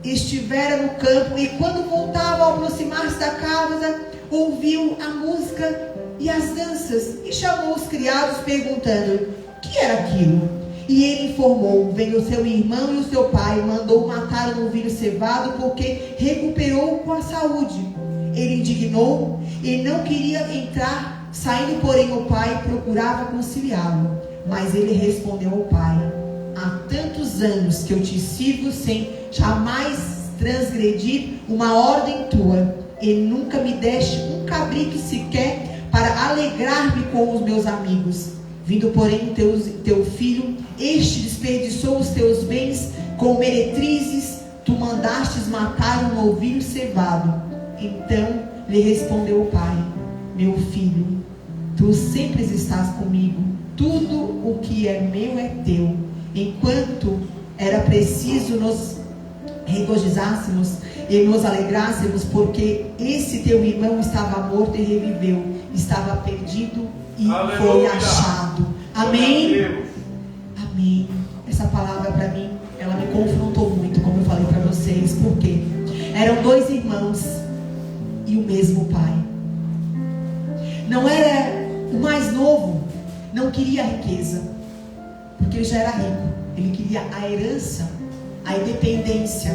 estivera no campo, e quando voltava a aproximar-se da casa, ouviu a música e as danças, e chamou os criados, perguntando: que era aquilo? E ele informou: veio seu irmão e o seu pai, mandou matar o novilho cevado, porque recuperou com a saúde. Ele indignou e não queria entrar. Saindo, porém, o pai procurava conciliá-lo, mas ele respondeu ao pai: há tantos anos que eu te sirvo sem jamais transgredir uma ordem tua, e nunca me deste um cabrito sequer para alegrar-me com os meus amigos. Vindo, porém, teu filho, este desperdiçou os teus bens com meretrizes. tu mandastes matar um novilho cevado. Então lhe respondeu o pai: meu filho, tu sempre estás comigo, tudo o que é meu é teu. Enquanto era preciso nos regozijássemos e nos alegrássemos, porque esse teu irmão estava morto e reviveu, estava perdido e foi achado. Amém? Amém. Essa palavra para mim, ela me confrontou muito, como eu falei para vocês. Por quê? Eram 2 irmãos e o mesmo pai. Não era o mais novo, não queria a riqueza, porque ele já era rico. Ele queria a herança, a independência.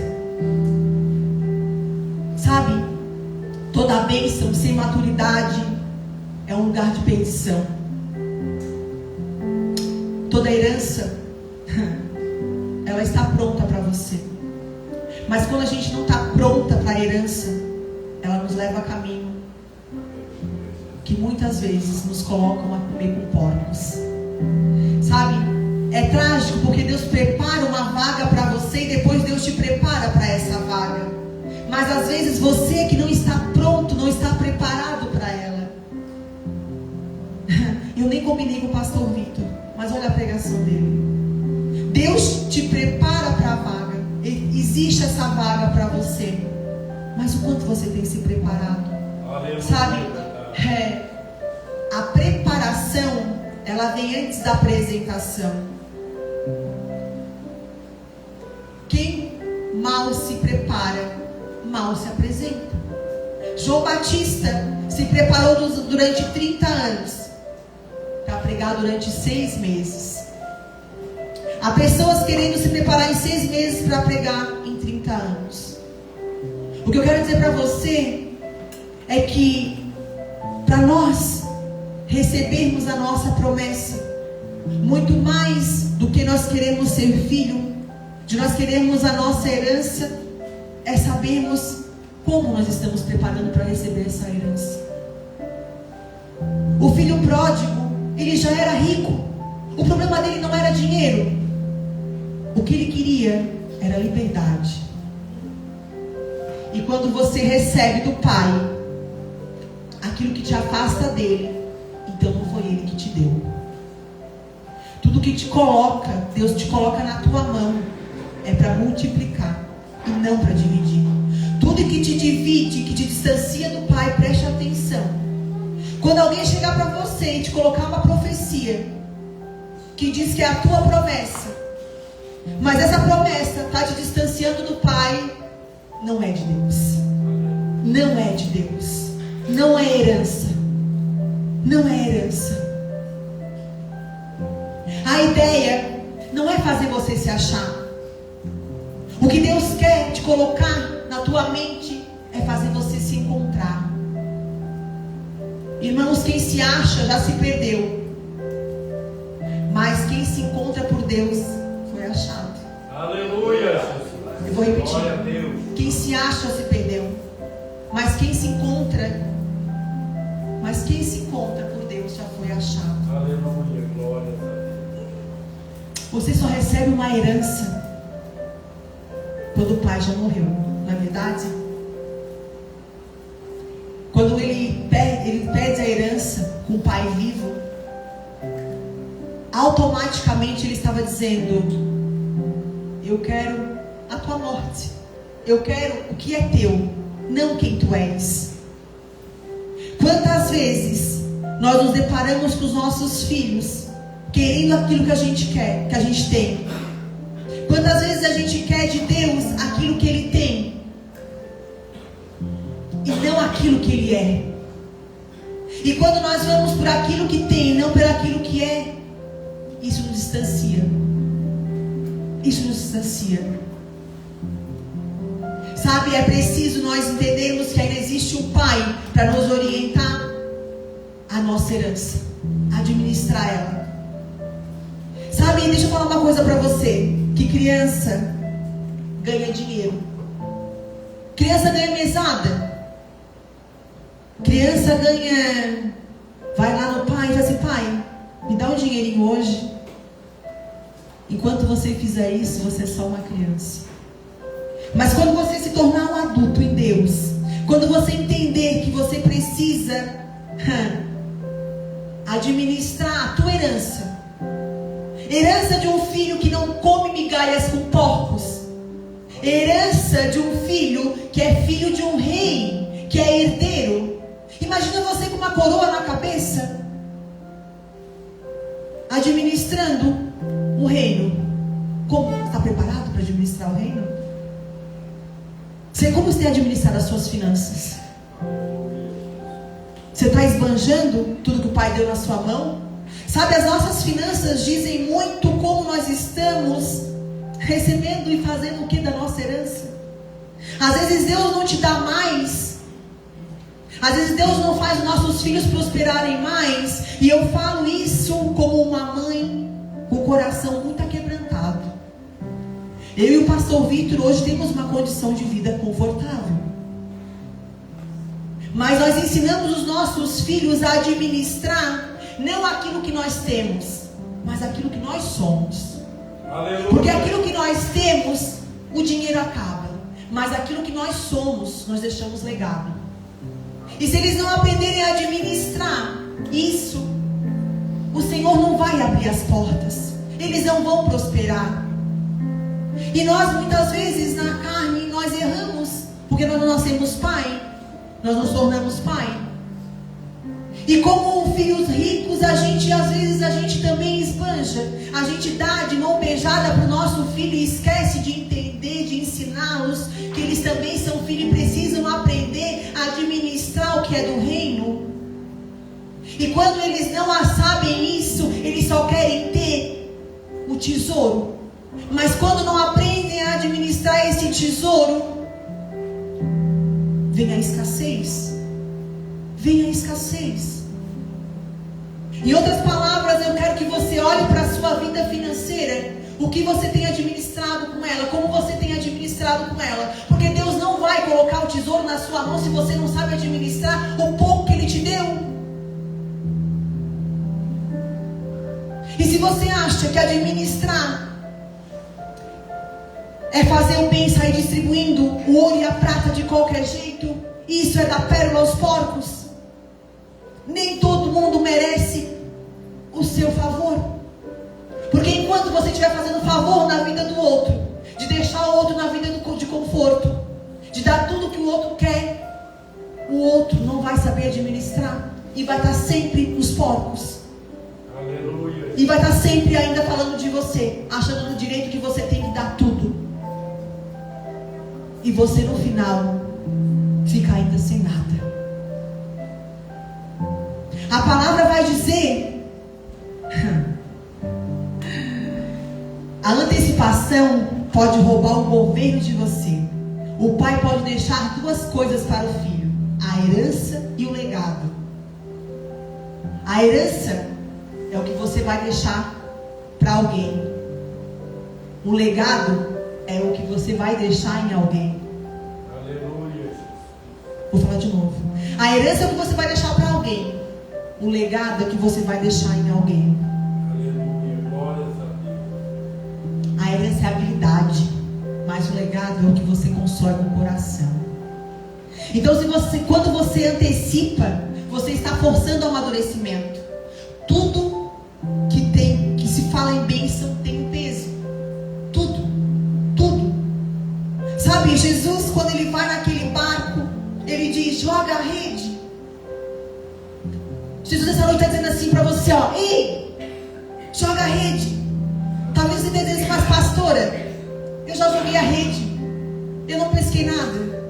Sabe, toda a bênção sem maturidade é um lugar de perdição. Toda herança, ela está pronta para você. Mas quando a gente não está pronta para a herança, ela nos leva a caminho que muitas vezes nos colocam a comer com porcos. Sabe, é trágico porque Deus prepara uma vaga para você e depois Deus te prepara para essa vaga. Mas às vezes você que não está pronto, não está preparado para ela. Eu nem combinei com o pastor Vitor, mas olha a pregação dele. Deus te prepara para a vaga. Existe essa vaga para você. Mas o quanto você tem se preparado? Aleluia. Sabe, a preparação, ela vem antes da apresentação. Quem mal se prepara, mal se apresenta. João Batista se preparou durante 30 anos para pregar durante 6 meses. Há pessoas querendo se preparar em 6 meses para pregar em 30 anos. O que eu quero dizer para você é que para nós recebermos a nossa promessa, muito mais do que nós queremos ser filho, de nós queremos a nossa herança, é sabermos como nós estamos preparando para receber essa herança. O filho pródigo, ele já era rico. O problema dele não era dinheiro. O que ele queria era liberdade. E quando você recebe do Pai aquilo que te afasta dele, então não foi ele que te deu. Tudo que te coloca, Deus te coloca na tua mão, é para multiplicar e não para dividir. Tudo que te divide, que te distancia do Pai, preste atenção. Quando alguém chegar para você e te colocar uma profecia que diz que é a tua promessa, mas essa promessa está te distanciando do Pai, não é de Deus. Não é de Deus. Não é herança. Não é herança. A ideia não é fazer você se achar. O que Deus quer te colocar na tua mente é fazer você se encontrar. Irmãos, quem se acha já se perdeu. Mas quem se encontra por Deus foi achado. Aleluia. Eu vou repetir. Glória a Deus. Quem se acha se perdeu. Mas quem se encontra por Deus já foi achado. Aleluia. Glória a Deus. Você só recebe uma herança quando o pai já morreu, não é verdade? Quando ele pede a herança com o pai vivo, automaticamente ele estava dizendo: eu quero a tua morte, eu quero o que é teu, não quem tu és. Quantas vezes nós nos deparamos com os nossos filhos querendo aquilo que a gente quer, que a gente tem? Quantas vezes a gente quer de Deus aquilo que Ele tem e não aquilo que Ele é? E quando nós vamos por aquilo que tem, não por aquilo que é, isso nos distancia. Isso nos distancia. Sabe, é preciso nós entendermos que ainda existe um Pai para nos orientar a nossa herança, administrar ela. Sabe, deixa eu falar uma coisa para você, que criança ganha dinheiro. Criança ganha mesada. Criança ganha, vai lá no pai e fala assim: pai, me dá um dinheirinho hoje. Enquanto você fizer isso, você é só uma criança. Mas quando você se tornar um adulto em Deus, quando você entender que você precisa administrar a tua herança, herança de um filho que não come migalhas com porcos, herança de um filho que é filho de um rei, que é herdeiro. Imagina você com uma coroa na cabeça, administrando o reino. Como está preparado para administrar o reino? Como você tem administrado as suas finanças? Você está esbanjando tudo que o Pai deu na sua mão? Sabe, as nossas finanças dizem muito como nós estamos recebendo e fazendo o que da nossa herança. Às vezes Deus não te dá mais. Às vezes Deus não faz os nossos filhos prosperarem mais. E eu falo isso como uma mãe com o coração muito aquebrantado. Eu e o pastor Vitor hoje temos uma condição de vida confortável. Mas nós ensinamos os nossos filhos a administrar não aquilo que nós temos, mas aquilo que nós somos. Aleluia. Porque aquilo que nós temos, o dinheiro acaba. Mas aquilo que nós somos, nós deixamos legado. E se eles não aprenderem a administrar isso, o Senhor não vai abrir as portas. Eles não vão prosperar. E nós muitas vezes na carne, nós erramos. Porque nós não nascemos pai. Nós nos tornamos pai. E como filhos ricos, às vezes a gente também esbanja. A gente dá de mão beijada para o nosso filho e esquece de entender, de ensiná-los que eles também são filhos e precisam aprender a administrar o que é do reino. E quando eles não sabem isso, eles só querem ter o tesouro. Mas quando não aprendem a administrar esse tesouro, vem a escassez. Vem a escassez. Em outras palavras, eu quero que você olhe para a sua vida financeira. O que você tem administrado com ela, como você tem administrado com ela. Porque Deus não vai colocar o tesouro na sua mão se você não sabe administrar o pouco que Ele te deu. E se você acha que administrar é fazer o bem e sair distribuindo o ouro e a prata de qualquer jeito, isso é dar pérola aos porcos. Nem todo mundo merece o seu favor. Porque enquanto você estiver fazendo favor na vida do outro, de deixar o outro na vida de conforto, de dar tudo que o outro quer, o outro não vai saber administrar e vai estar sempre nos porcos. Aleluia. E vai estar sempre ainda falando de você, achando no direito que você tem que dar tudo. E você no final fica ainda sem nada. A palavra vai dizer: a antecipação pode roubar o governo de você. O pai pode deixar duas coisas para o filho: a herança e o legado. A herança é o que você vai deixar para alguém. O legado é o que você vai deixar em alguém. Aleluia. Vou falar de novo. A herança é o que você vai deixar para alguém. O legado é o que você vai deixar em alguém. Aleluia. Glórias a Deus. A herança é a habilidade, mas o legado é o que você constrói no coração. Então, quando você antecipa, você está forçando o amadurecimento. Tudo que se fala em bênção tem um peso. Tudo. Sabe, Jesus, quando ele vai naquele barco, ele diz: joga a rede. Jesus essa noite está dizendo assim para você, ó: ei, joga a rede. Talvez você esteja dizendo: mas pastora, eu já joguei a rede, eu não pesquei nada.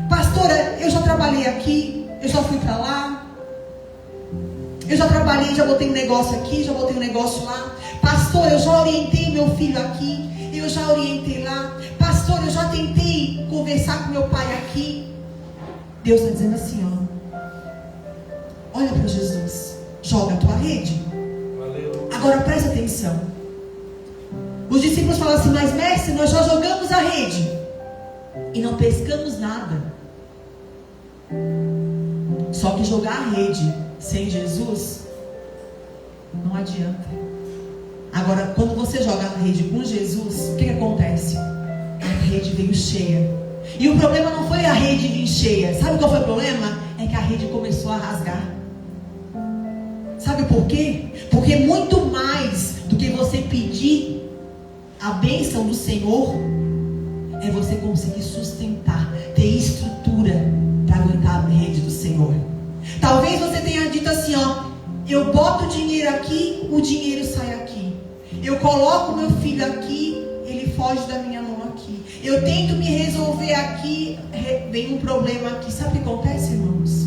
Pastora, eu já trabalhei aqui, eu já fui para lá, eu já trabalhei, já botei um negócio aqui, já botei um negócio lá. Pastor, eu já orientei meu filho aqui, eu já orientei lá. Pastor, eu já tentei conversar com meu pai aqui. Deus está dizendo assim, ó: olha para Jesus, joga a tua rede. Aleluia. Agora presta atenção. Os discípulos falam assim: mas mestre, nós já jogamos a rede e não pescamos nada. Só que jogar a rede sem Jesus não adianta. Agora, quando você joga a rede com Jesus, o que acontece? A rede veio cheia. E o problema não foi a rede vir cheia. Sabe qual foi o problema? É que a rede começou a rasgar. Sabe por quê? Porque muito mais do que você pedir a bênção do Senhor, é você conseguir sustentar, ter estrutura para aguentar a rede do Senhor. Talvez você tenha dito assim, ó: eu boto o dinheiro aqui, o dinheiro sai aqui. Eu coloco meu filho aqui, ele foge da minha mão aqui. Eu tento me resolver aqui, vem um problema aqui. Sabe o que acontece, irmãos?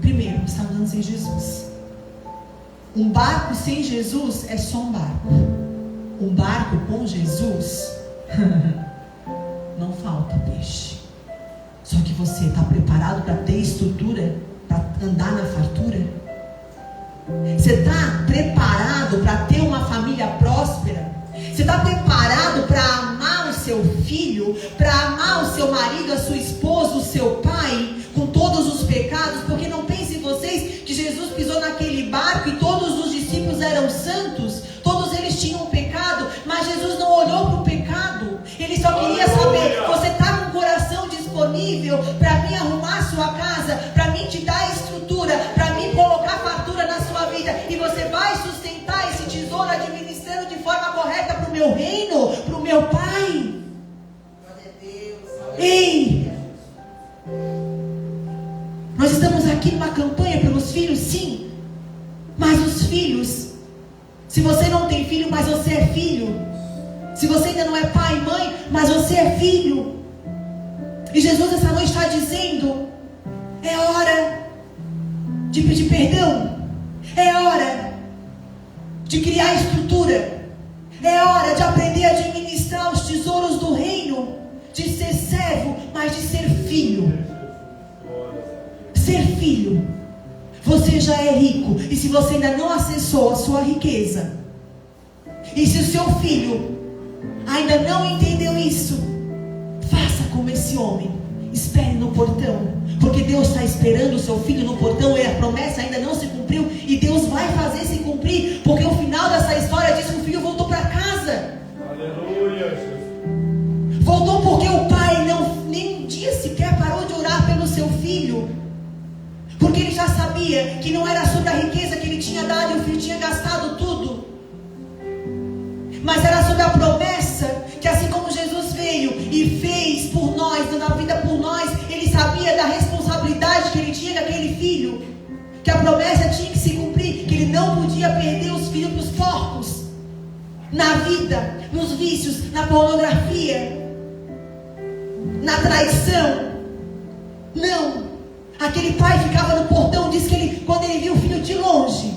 Primeiro, você está andando sem Jesus. Um barco sem Jesus é só um barco. Um barco com Jesus não falta peixe. Só que você está preparado para ter estrutura, para andar na fartura? Você está preparado para ter uma família próspera? Você está preparado para amar o seu filho, para amar o seu marido, a sua esposa, o seu pai, com todos os pecados? Porque não pensem vocês que Jesus pisou naquele barco e todos os discípulos eram santos, todos eles tinham pecado, mas Jesus não olhou para o pecado. Ele só queria saber: você está com o coração disponível para mim arrumar a sua casa, para mim te dar estrutura, para mim colocar fartura na sua vida, e você vai sustentar esse tesouro administrando de forma correta para o meu reino, para o meu Pai? Ei! Nós estamos aqui numa campanha pelos filhos, sim. Mas os filhos, se você não tem filho, mas você é filho. Se você ainda não é pai e mãe, mas você é filho. E Jesus essa noite está dizendo: é hora de pedir perdão. É hora de criar estrutura. É hora de aprender a administrar os tesouros do reino. De ser servo, mas de ser filho. Ser filho. Você já é rico. E se você ainda não acessou a sua riqueza, e se o seu filho ainda não entendeu isso, faça como esse homem. Espere no portão. Porque Deus está esperando o seu filho no portão. E a promessa ainda não se cumpriu. E Deus vai fazer se cumprir. Porque o final dessa história diz que o filho voltou para casa. Aleluia. Voltou porque o pai nem um dia sequer parou de orar pelo seu filho. Porque ele já sabia que não era sobre a riqueza que ele tinha dado e o filho tinha gastado tudo. Mas era sobre a promessa que, assim como Jesus veio e fez por nós, dando a vida por nós, ele sabia da responsabilidade que ele tinha daquele filho. Que a promessa tinha que se cumprir, que ele não podia perder os filhos para os porcos. Na vida, nos vícios, na pornografia, na traição. Não. Aquele pai ficava no portão. Diz que quando ele viu o filho de longe,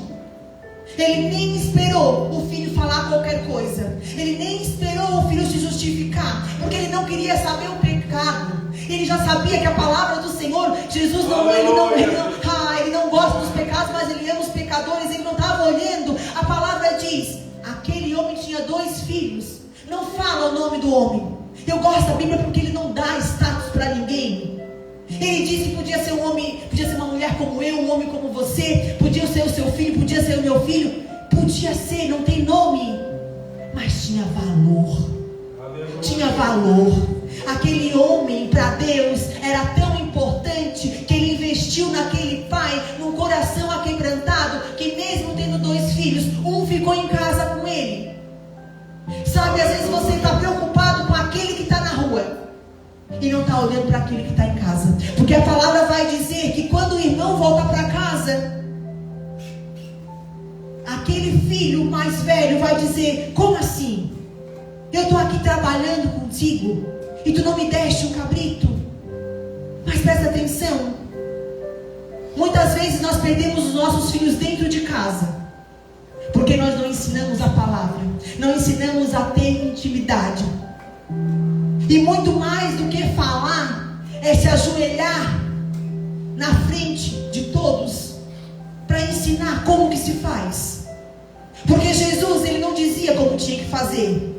ele nem esperou o filho falar qualquer coisa. Ele nem esperou o filho se justificar, porque ele não queria saber o pecado. Ele já sabia que a palavra do Senhor, Jesus ele não gosta dos pecados, mas ele ama os pecadores. Ele não estava olhando. A palavra diz: aquele homem tinha 2 filhos. Não fala o nome do homem. Eu gosto da Bíblia porque ele não dá status para ninguém. Ele disse que podia ser um homem, podia ser uma mulher como eu, um homem como você, podia ser o seu filho, podia ser o meu filho, podia ser, não tem nome, mas tinha valor. Aleluia. Tinha valor. Aquele homem para Deus era tão importante que ele investiu naquele pai, num coração aquebrantado, que mesmo tendo 2 filhos, um ficou em casa com ele. Sabe, às vezes você está preocupado com aquele que está na rua e não está olhando para aquele que está em casa. Porque a palavra vai dizer que quando o irmão volta para casa, aquele filho mais velho vai dizer: como assim? Eu estou aqui trabalhando contigo e tu não me deste um cabrito? Mas presta atenção. Muitas vezes nós perdemos os nossos filhos dentro de casa, porque nós não ensinamos a palavra, não ensinamos a ter intimidade. E muito mais do que falar, é se ajoelhar na frente de todos para ensinar como que se faz. Porque Jesus, ele não dizia como tinha que fazer,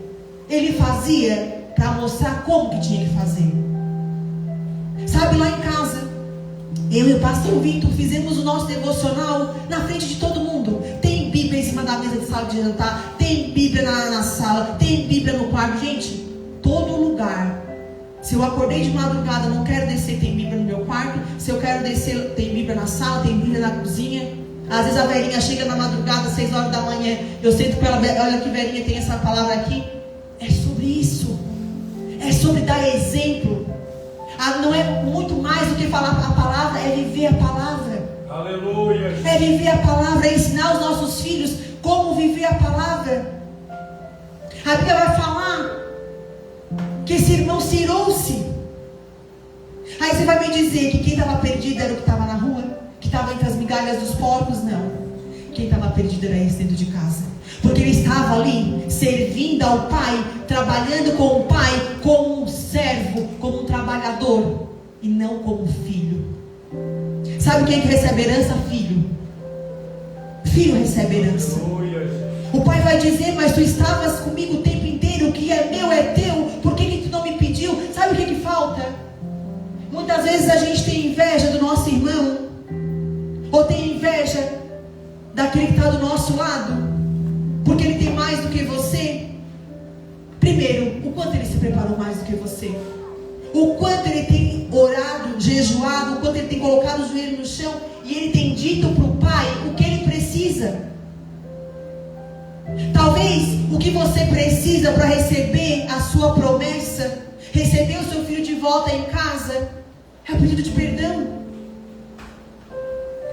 ele fazia para mostrar como que tinha que fazer. Sabe, lá em casa, eu e o pastor Vitor fizemos o nosso devocional na frente de todo mundo. Tem Bíblia em cima da mesa de sala de jantar, tem Bíblia na sala, tem Bíblia no quarto. Gente, todo lugar. Se eu acordei de madrugada, não quero descer, tem Bíblia no meu quarto. Se eu quero descer, tem Bíblia na sala, tem Bíblia na cozinha. Às vezes a velhinha chega na madrugada, 6 horas da manhã, eu sento com ela, olha que velhinha, tem essa palavra aqui. É sobre isso. É sobre dar exemplo. Não é muito mais do que falar a palavra, é viver a palavra. Aleluia. É viver a palavra, é ensinar os nossos filhos como viver a palavra. A Bíblia vai falar que esse irmão se irou-se. Aí você vai me dizer que quem estava perdido era o que estava na rua, que estava entre as migalhas dos porcos? Não. Quem estava perdido era esse dentro de casa. Porque ele estava ali, servindo ao pai, trabalhando com o pai, como um servo, como um trabalhador, e não como filho. Sabe quem que recebe herança? Filho. Filho recebe herança. O pai vai dizer, mas tu estavas comigo o tempo inteiro, o que é meu é teu, por que tu não me pediu? Sabe o que falta? Muitas vezes a gente tem inveja do nosso irmão, ou tem inveja daquele que está do nosso lado, porque ele tem mais do que você. Primeiro, o quanto ele se preparou mais do que você, o quanto ele tem orado, jejuado, o quanto ele tem colocado o joelho no chão, e ele tem dito para o pai o que ele precisa. Talvez o que você precisa para receber a sua promessa, receber o seu filho de volta em casa, é o pedido de perdão.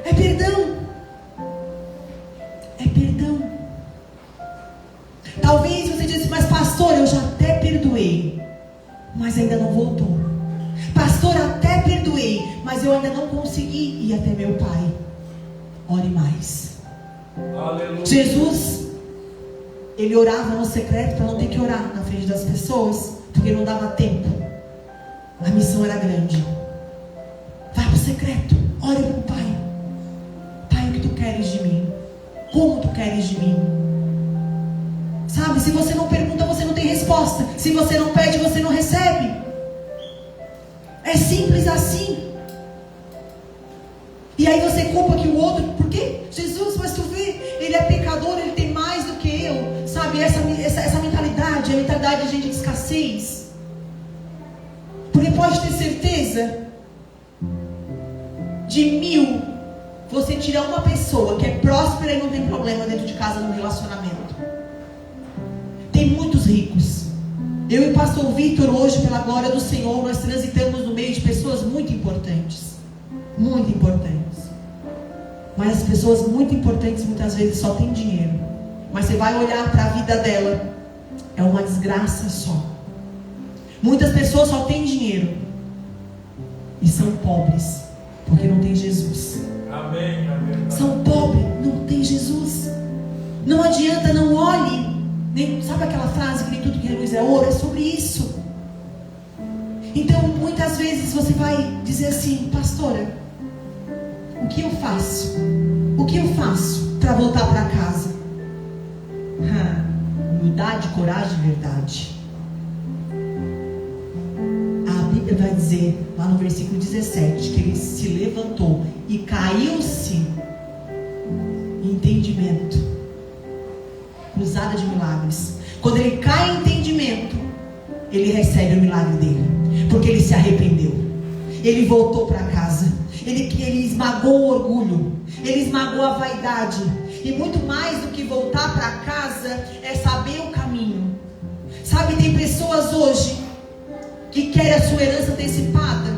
É perdão. É perdão. Talvez você disse, mas pastor, eu já até perdoei, mas ainda não voltou. Pastor, até perdoei, mas eu ainda não consegui ir até meu pai. Ore mais. Aleluia. Jesus, ele orava no secreto para não ter que orar na frente das pessoas, porque não dava tempo. A missão era grande. Vai para o secreto, ore para o pai. Pai, o que tu queres de mim? Como tu queres de mim? Sabe, se você não pergunta, você não tem resposta. Se você não pede, você não recebe. É simples assim. E aí você culpa que o outro, por quê? Jesus, mas tu vê, ele é pecador, ele tem mais do que eu. Sabe, essa mentalidade, a mentalidade de gente de escassez. Porque pode ter certeza, de 1000, você tira uma pessoa que é próspera e não tem problema dentro de casa no relacionamento. Tem muitos ricos. Eu e o pastor Vitor, hoje, pela glória do Senhor, nós transitamos no meio de pessoas muito importantes. Muito importantes. Mas as pessoas muito importantes muitas vezes só têm dinheiro. Mas você vai olhar para a vida dela, é uma desgraça só. Muitas pessoas só têm dinheiro e são pobres, porque não tem Jesus. Amém, amém. São pobres, não tem Jesus. Não adianta, não olhe. Sabe aquela frase que nem tudo que é luz é ouro? É sobre isso. Então muitas vezes você vai dizer assim, pastora, o que eu faço? O que eu faço para voltar para casa? Humildade, coragem e verdade. A Bíblia vai dizer lá no versículo 17 que ele se levantou e caiu-se em entendimento. Cruzada de milagres. Quando ele cai em entendimento, ele recebe o milagre dele, porque ele se arrependeu. Ele voltou para casa. Ele esmagou o orgulho, ele esmagou a vaidade. E muito mais do que voltar para casa é saber o caminho. Sabe, tem pessoas hoje que querem a sua herança antecipada,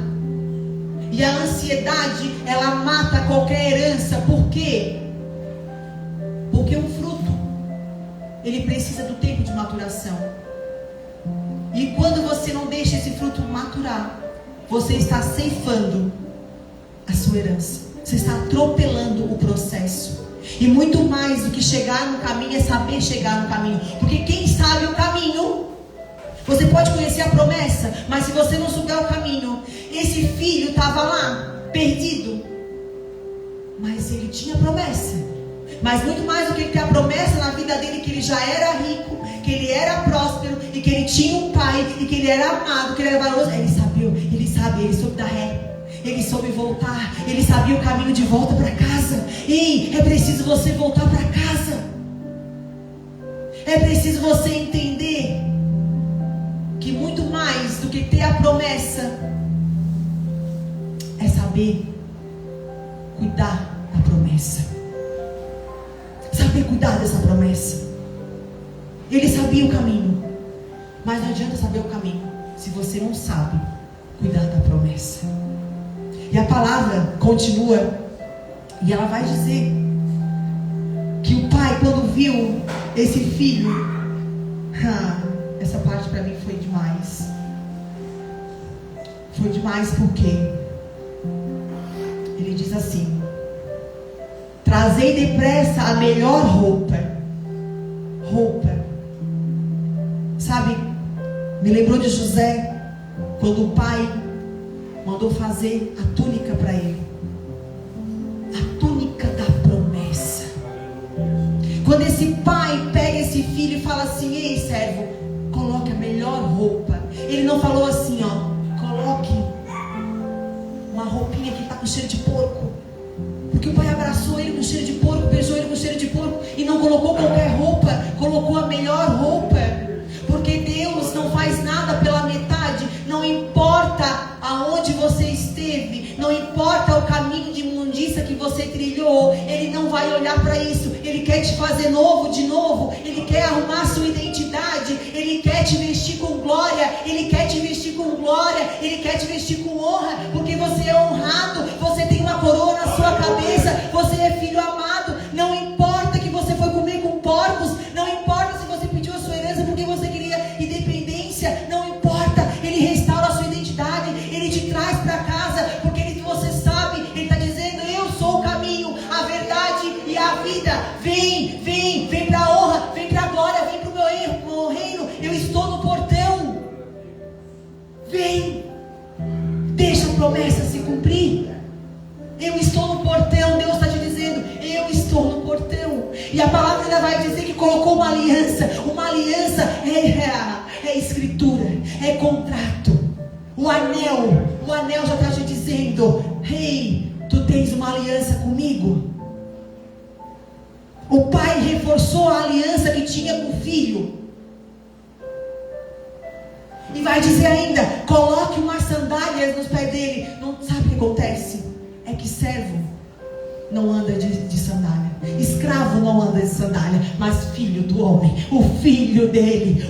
e a ansiedade, ela mata qualquer herança. Por quê? Porque um fruto, ele precisa do tempo de maturação. E quando você não deixa esse fruto maturar, você está ceifando a sua herança. Você está atropelando o processo. E muito mais do que chegar no caminho é saber chegar no caminho. Porque quem sabe o caminho, você pode conhecer a promessa, mas se você não souber o caminho, esse filho estava lá, perdido, mas ele tinha promessa. Mas muito mais do que ele ter a promessa na vida dele, que ele já era rico, que ele era próspero, e que ele tinha um pai, e que ele era amado, que ele era valoroso. Ele soube dar ré. Ele soube voltar. Ele sabia o caminho de volta para casa. Ei, é preciso você voltar para casa. É preciso você entender que Porque ter a promessa é saber cuidar da promessa. Saber cuidar dessa promessa. Ele sabia o caminho, mas não adianta saber o caminho se você não sabe cuidar da promessa. E a palavra continua, e ela vai dizer que o pai, quando viu esse filho, essa parte para mim foi demais. Foi demais porque ele diz assim: trazei depressa a melhor roupa. Sabe, me lembrou de José, quando o pai mandou fazer a túnica para ele, a túnica da promessa. Quando esse pai pega esse filho e fala assim: ei, servo, coloque a melhor roupa. Ele não falou assim, ó, coloque uma roupinha que está com cheiro de porco. Porque o pai abraçou ele com cheiro de porco, beijou ele com cheiro de porco e não colocou qualquer roupa, colocou a melhor roupa. Porque Deus não faz nada pela metade. Não importa aonde você esteve, não importa o caminho de imundícia que você trilhou, Ele não vai olhar para isso. Ele quer te fazer novo de novo. Ele quer arrumar sua identidade. Ele quer te vestir com glória. Ele quer te vestir com glória. Ele quer te vestir com honra, porque você é honrado. Você tem uma coroa na sua cabeça. Você é filho amado. Não importa que você foi comer com porcos. Não importa se você pediu a sua herança porque você queria independência. Não importa. Ele restaura a sua identidade. Ele te traz para casa, porque você sabe. Ele está dizendo: eu sou o caminho, a verdade e a vida. Vem para a honra, vem para a glória, vem para o meu reino. Eu estou no portão. Vem, deixa a promessa se cumprir. Eu estou no portão. Deus está te dizendo: eu estou no portão. E a palavra ainda vai dizer que colocou uma aliança. Uma aliança é escritura, é contrato. O anel já está te dizendo: ei, tu tens uma aliança comigo. O pai reforçou a aliança que tinha com o filho. E vai dizer ainda: coloque umas sandálias nos pés dele. Não sabe o que acontece? É que servo não anda de sandália, escravo não anda de sandália, mas filho do homem, o filho dele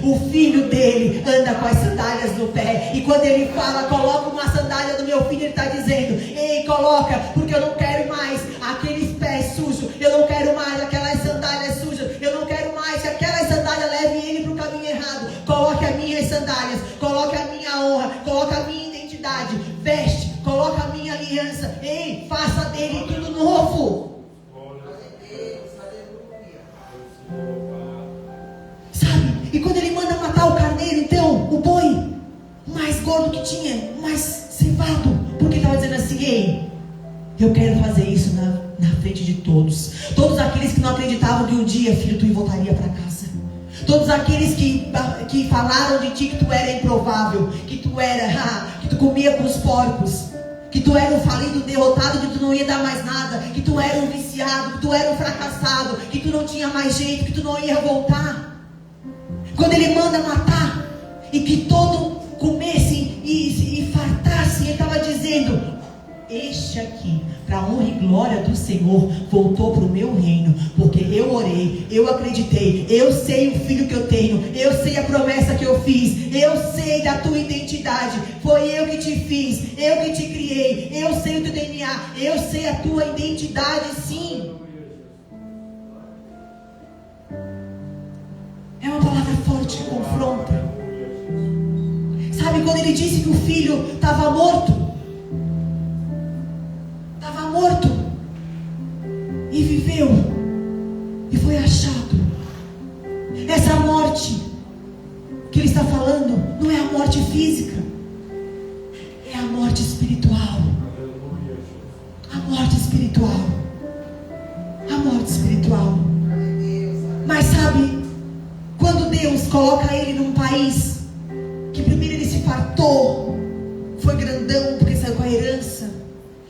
anda com as sandálias no pé. E quando ele fala: coloca uma sandália do meu filho, ele está dizendo: ei, coloca, porque eu não quero mais aqueles pés sujos, eu não quero mais aquelas sandálias sujas, eu não quero mais que aquelas sandálias levem ele para o caminho errado. Coloque as minhas sandálias, coloque a minha honra, coloque a minha identidade, veste, coloca a minha aliança. Ei, faça dele tudo novo. Sabe? E quando ele manda matar o carneiro, então, o boi, o mais gordo que tinha, o mais cevado, porque ele estava dizendo assim: ei, eu quero fazer isso na frente de todos. Todos aqueles que não acreditavam que um dia, filho, tu voltaria para casa. Todos aqueles que falaram de ti que tu era improvável, que tu comia com os porcos, que tu era um falido, derrotado, que tu não ia dar mais nada, que tu era um viciado, que tu era um fracassado, que tu não tinha mais jeito, que tu não ia voltar. Quando ele manda matar e que todo comesse e fartasse, ele estava dizendo: este aqui, para a honra e glória do Senhor, voltou para o meu reino, porque eu orei, eu acreditei, eu sei o filho que eu tenho, eu sei a promessa que eu fiz, eu sei da tua identidade, foi eu que te fiz, eu que te criei, eu sei o teu DNA, eu sei a tua identidade, sim. É uma palavra forte que confronta. Sabe, quando ele disse que o filho estava morto e viveu e foi achado. Essa morte que ele está falando não é a morte física, é a morte espiritual. A morte espiritual. A morte espiritual. Mas sabe, quando Deus coloca ele num país que primeiro ele se fartou, foi grandão porque saiu com a herança,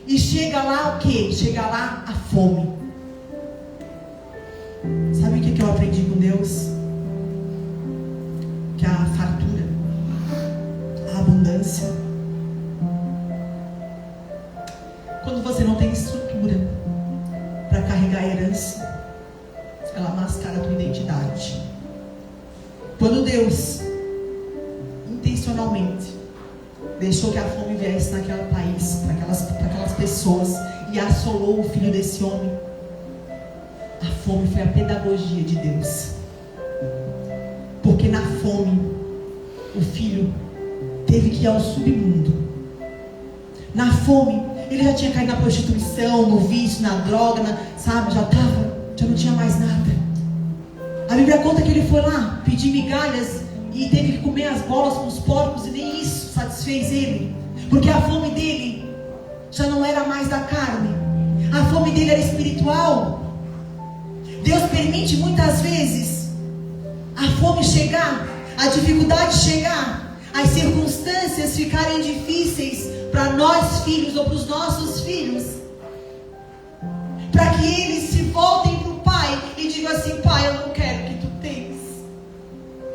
e chega lá o quê? Chega lá a fome. Sabe o que eu aprendi com Deus? Que a fartura, a abundância, abundância. Quando você não tem estrutura para carregar a herança, ela mascara a tua identidade. Quando Deus intencionalmente deixou que a fome viesse naquele país, para aquelas pessoas, e assolou o filho desse homem, a fome foi a pedagogia de Deus. Porque na fome o filho teve que ir ao submundo. Na fome ele já tinha caído na prostituição, no vício, na droga, já não tinha mais nada. A Bíblia conta que ele foi lá pedir migalhas e teve que comer as bolas com os porcos, e nem isso satisfez ele, porque a fome dele já não era mais da carne, a fome dele era espiritual. Deus permite muitas vezes a fome chegar, a dificuldade chegar, as circunstâncias ficarem difíceis para nós filhos ou para os nossos filhos, para que eles se voltem para o Pai e digam assim: Pai, eu não quero o que tu tens,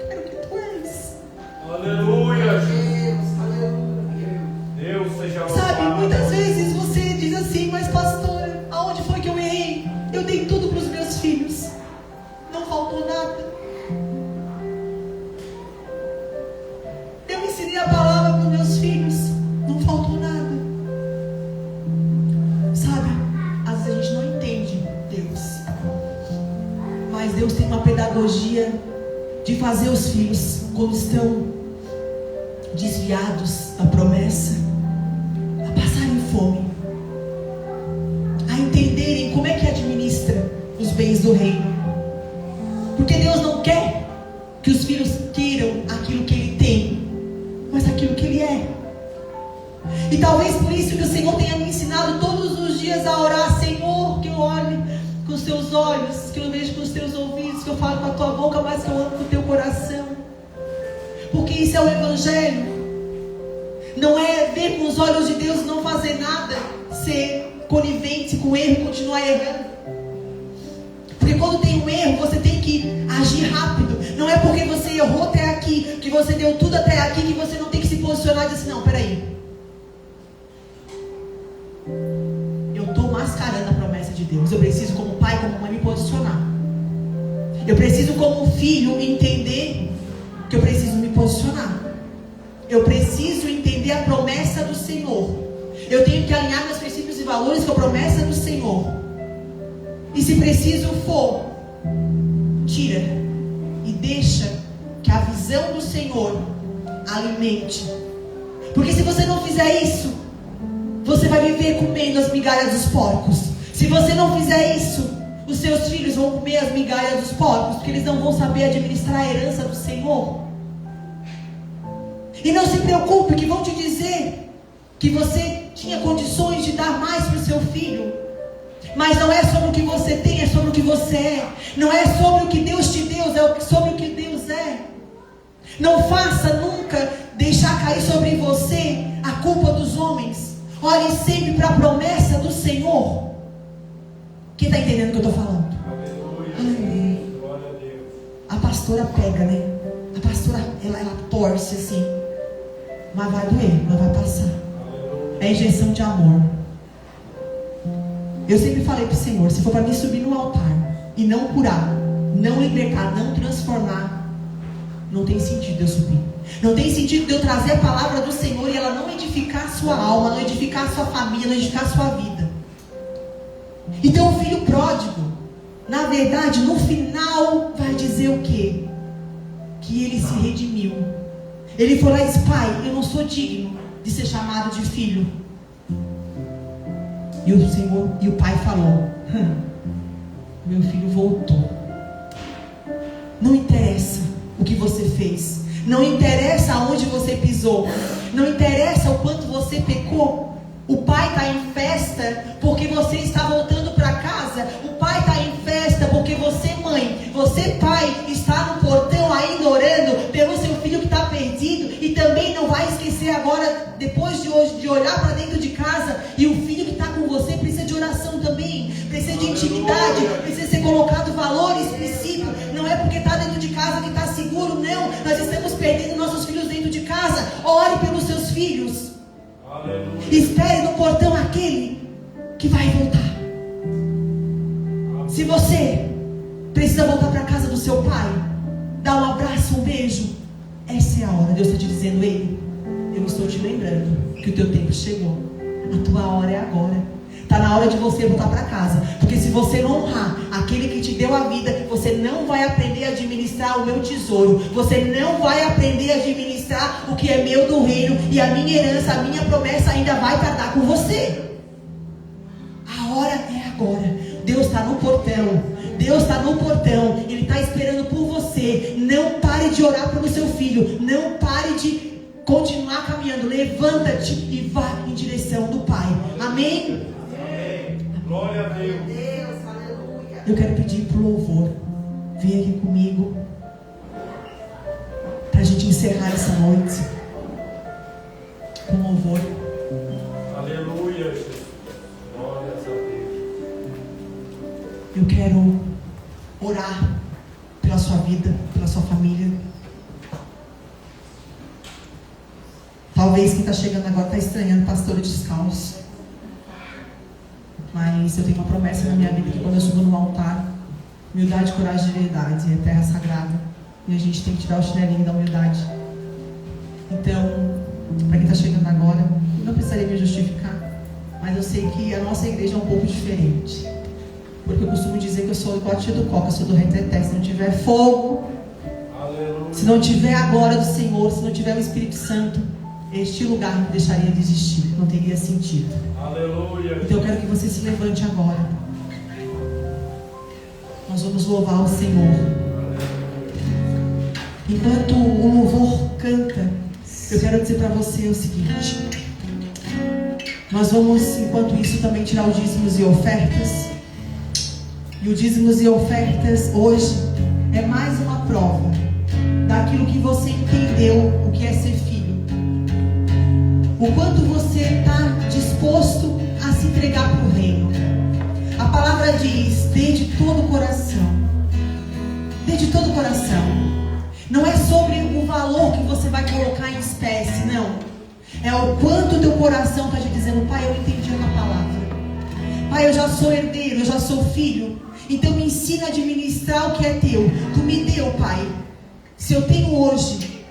eu quero o que tu és. Aleluia, Jesus. Deus seja louvado. Sabe, muitas vezes você diz assim: mas pastora, aonde foi que eu errei? Eu dei tudo para os meus filhos, não faltou nada. Eu ensinei a palavra para os meus filhos, não faltou nada. Sabe, às vezes a gente não entende Deus, mas Deus tem uma pedagogia de fazer os filhos, quando estão desviados da promessa, a passarem fome, a entenderem como é que administra os bens do reino. Porque Deus não quer que os filhos queiram aquilo que Ele tem, mas aquilo que Ele é. E talvez por isso que o Senhor tenha me ensinado todos os dias a orar: Senhor, que eu olhe com os teus olhos, que eu vejo com os teus ouvidos, que eu falo com a tua boca, mas que eu amo com o teu coração. Porque isso é o Evangelho. Não é ver com os olhos de Deus e não fazer nada, ser conivente com o erro e continuar errando. Porque quando tem um erro, você tem que agir rápido. Não é porque você errou até aqui, que você deu tudo até aqui, que você não tem que se posicionar e dizer assim: não, peraí, eu estou mascarando a promessa de Deus. Eu preciso, como pai, como mãe, me posicionar. Eu preciso, como filho, entender que eu preciso me posicionar. Eu preciso entender a promessa do Senhor. Eu tenho que alinhar meus princípios e valores com a promessa do Senhor. E se preciso for, tira e deixa que a visão do Senhor alimente. Porque se você não fizer isso, você vai viver comendo as migalhas dos porcos. Se você não fizer isso, os seus filhos vão comer as migalhas dos porcos, porque eles não vão saber administrar a herança do Senhor. E não se preocupe, que vão te dizer que você tinha condições de dar mais para o seu filho. Mas não é sobre o que você tem, é sobre o que você é. Não é sobre o que Deus te deu, é sobre o que Deus é. Não faça nunca deixar cair sobre você a culpa dos homens. Olhe sempre para a promessa do Senhor. Quem está entendendo o que eu estou falando? Aleluia. Glória a Deus. A pastora pega, né? A pastora, ela torce assim. Mas vai doer, mas vai passar. É injeção de amor. Eu sempre falei para o Senhor: se for para mim subir no altar e não curar, não libertar, não transformar, não tem sentido eu subir. Não tem sentido de eu trazer a palavra do Senhor e ela não edificar a sua alma, não edificar a sua família, não edificar a sua vida. Então o filho pródigo, na verdade, no final vai dizer o quê? Que ele se redimiu. Ele foi lá e disse: Pai, eu não sou digno de ser chamado de filho. E o Senhor, e o pai falou: meu filho voltou. Não interessa o que você fez, não interessa aonde você pisou, não interessa o quanto você pecou. O pai está em festa porque você está voltando para casa. O pai está em festa porque você, mãe, você, pai, está no portão ainda orando pelo seu filho que está perdido. E também não vai esquecer agora, depois de hoje, de olhar para dentro de casa. E o filho que está com você precisa de oração também, precisa de intimidade, precisa ser colocado valores, princípios. Não é porque está dentro de casa que está seguro, não. Nós estamos perdendo nossos filhos dentro de casa. Ore pelos seus filhos. Espere no portão aquele que vai voltar. Se você precisa voltar para a casa do seu pai, dar um abraço, um beijo, essa é a hora. Deus está te dizendo: ei, eu estou te lembrando que o teu tempo chegou. A tua hora é agora. Está na hora de você voltar para casa. Porque se você não honrar aquele que te deu a vida, você não vai aprender a administrar o meu tesouro. Você não vai aprender a administrar o que é meu do reino. E a minha herança, a minha promessa ainda vai tardar com você. A hora é agora. Deus está no portão. Deus está no portão. Ele está esperando por você. Não pare de orar pelo seu filho. Não pare de continuar caminhando. Levanta-te e vá em direção do Pai. Amém? Glória a Deus. Eu quero pedir pro louvor. Vem aqui comigo, para a gente encerrar essa noite com louvor. Aleluia, Jesus. Glória a Deus. Eu quero orar pela sua vida, pela sua família. Talvez quem está chegando agora está estranhando pastor descalço. Mas eu tenho uma promessa na minha vida que quando eu subo no altar, humildade, coragem de verdade, é terra sagrada. E a gente tem que tirar o chinelinho da humildade. Então, para quem está chegando agora, eu não precisaria me justificar, mas eu sei que a nossa igreja é um pouco diferente. Porque eu costumo dizer que eu sou igual a tia do Coca, eu sou do reteté. Se não tiver fogo, Aleluia. Se não tiver a glória do Senhor, se não tiver o Espírito Santo, este lugar não deixaria de existir, não teria sentido. Aleluia. Então eu quero que você se levante agora. Nós vamos louvar o Senhor. Enquanto o louvor canta, eu quero dizer para você o seguinte: nós vamos, enquanto isso, também tirar os dízimos e ofertas. E o dízimos e ofertas hoje é mais uma prova daquilo que você entendeu o que é ser filho. O quanto você está disposto a se entregar para o reino. A palavra diz: dê de todo o coração. Dê de todo o coração. Não é sobre o valor que você vai colocar em espécie, não. É o quanto o teu coração está te dizendo: Pai, eu entendi a tua palavra. Pai, eu já sou herdeiro, eu já sou filho. Então me ensina a administrar o que é teu. Tu me deu, Pai. Se eu tenho hoje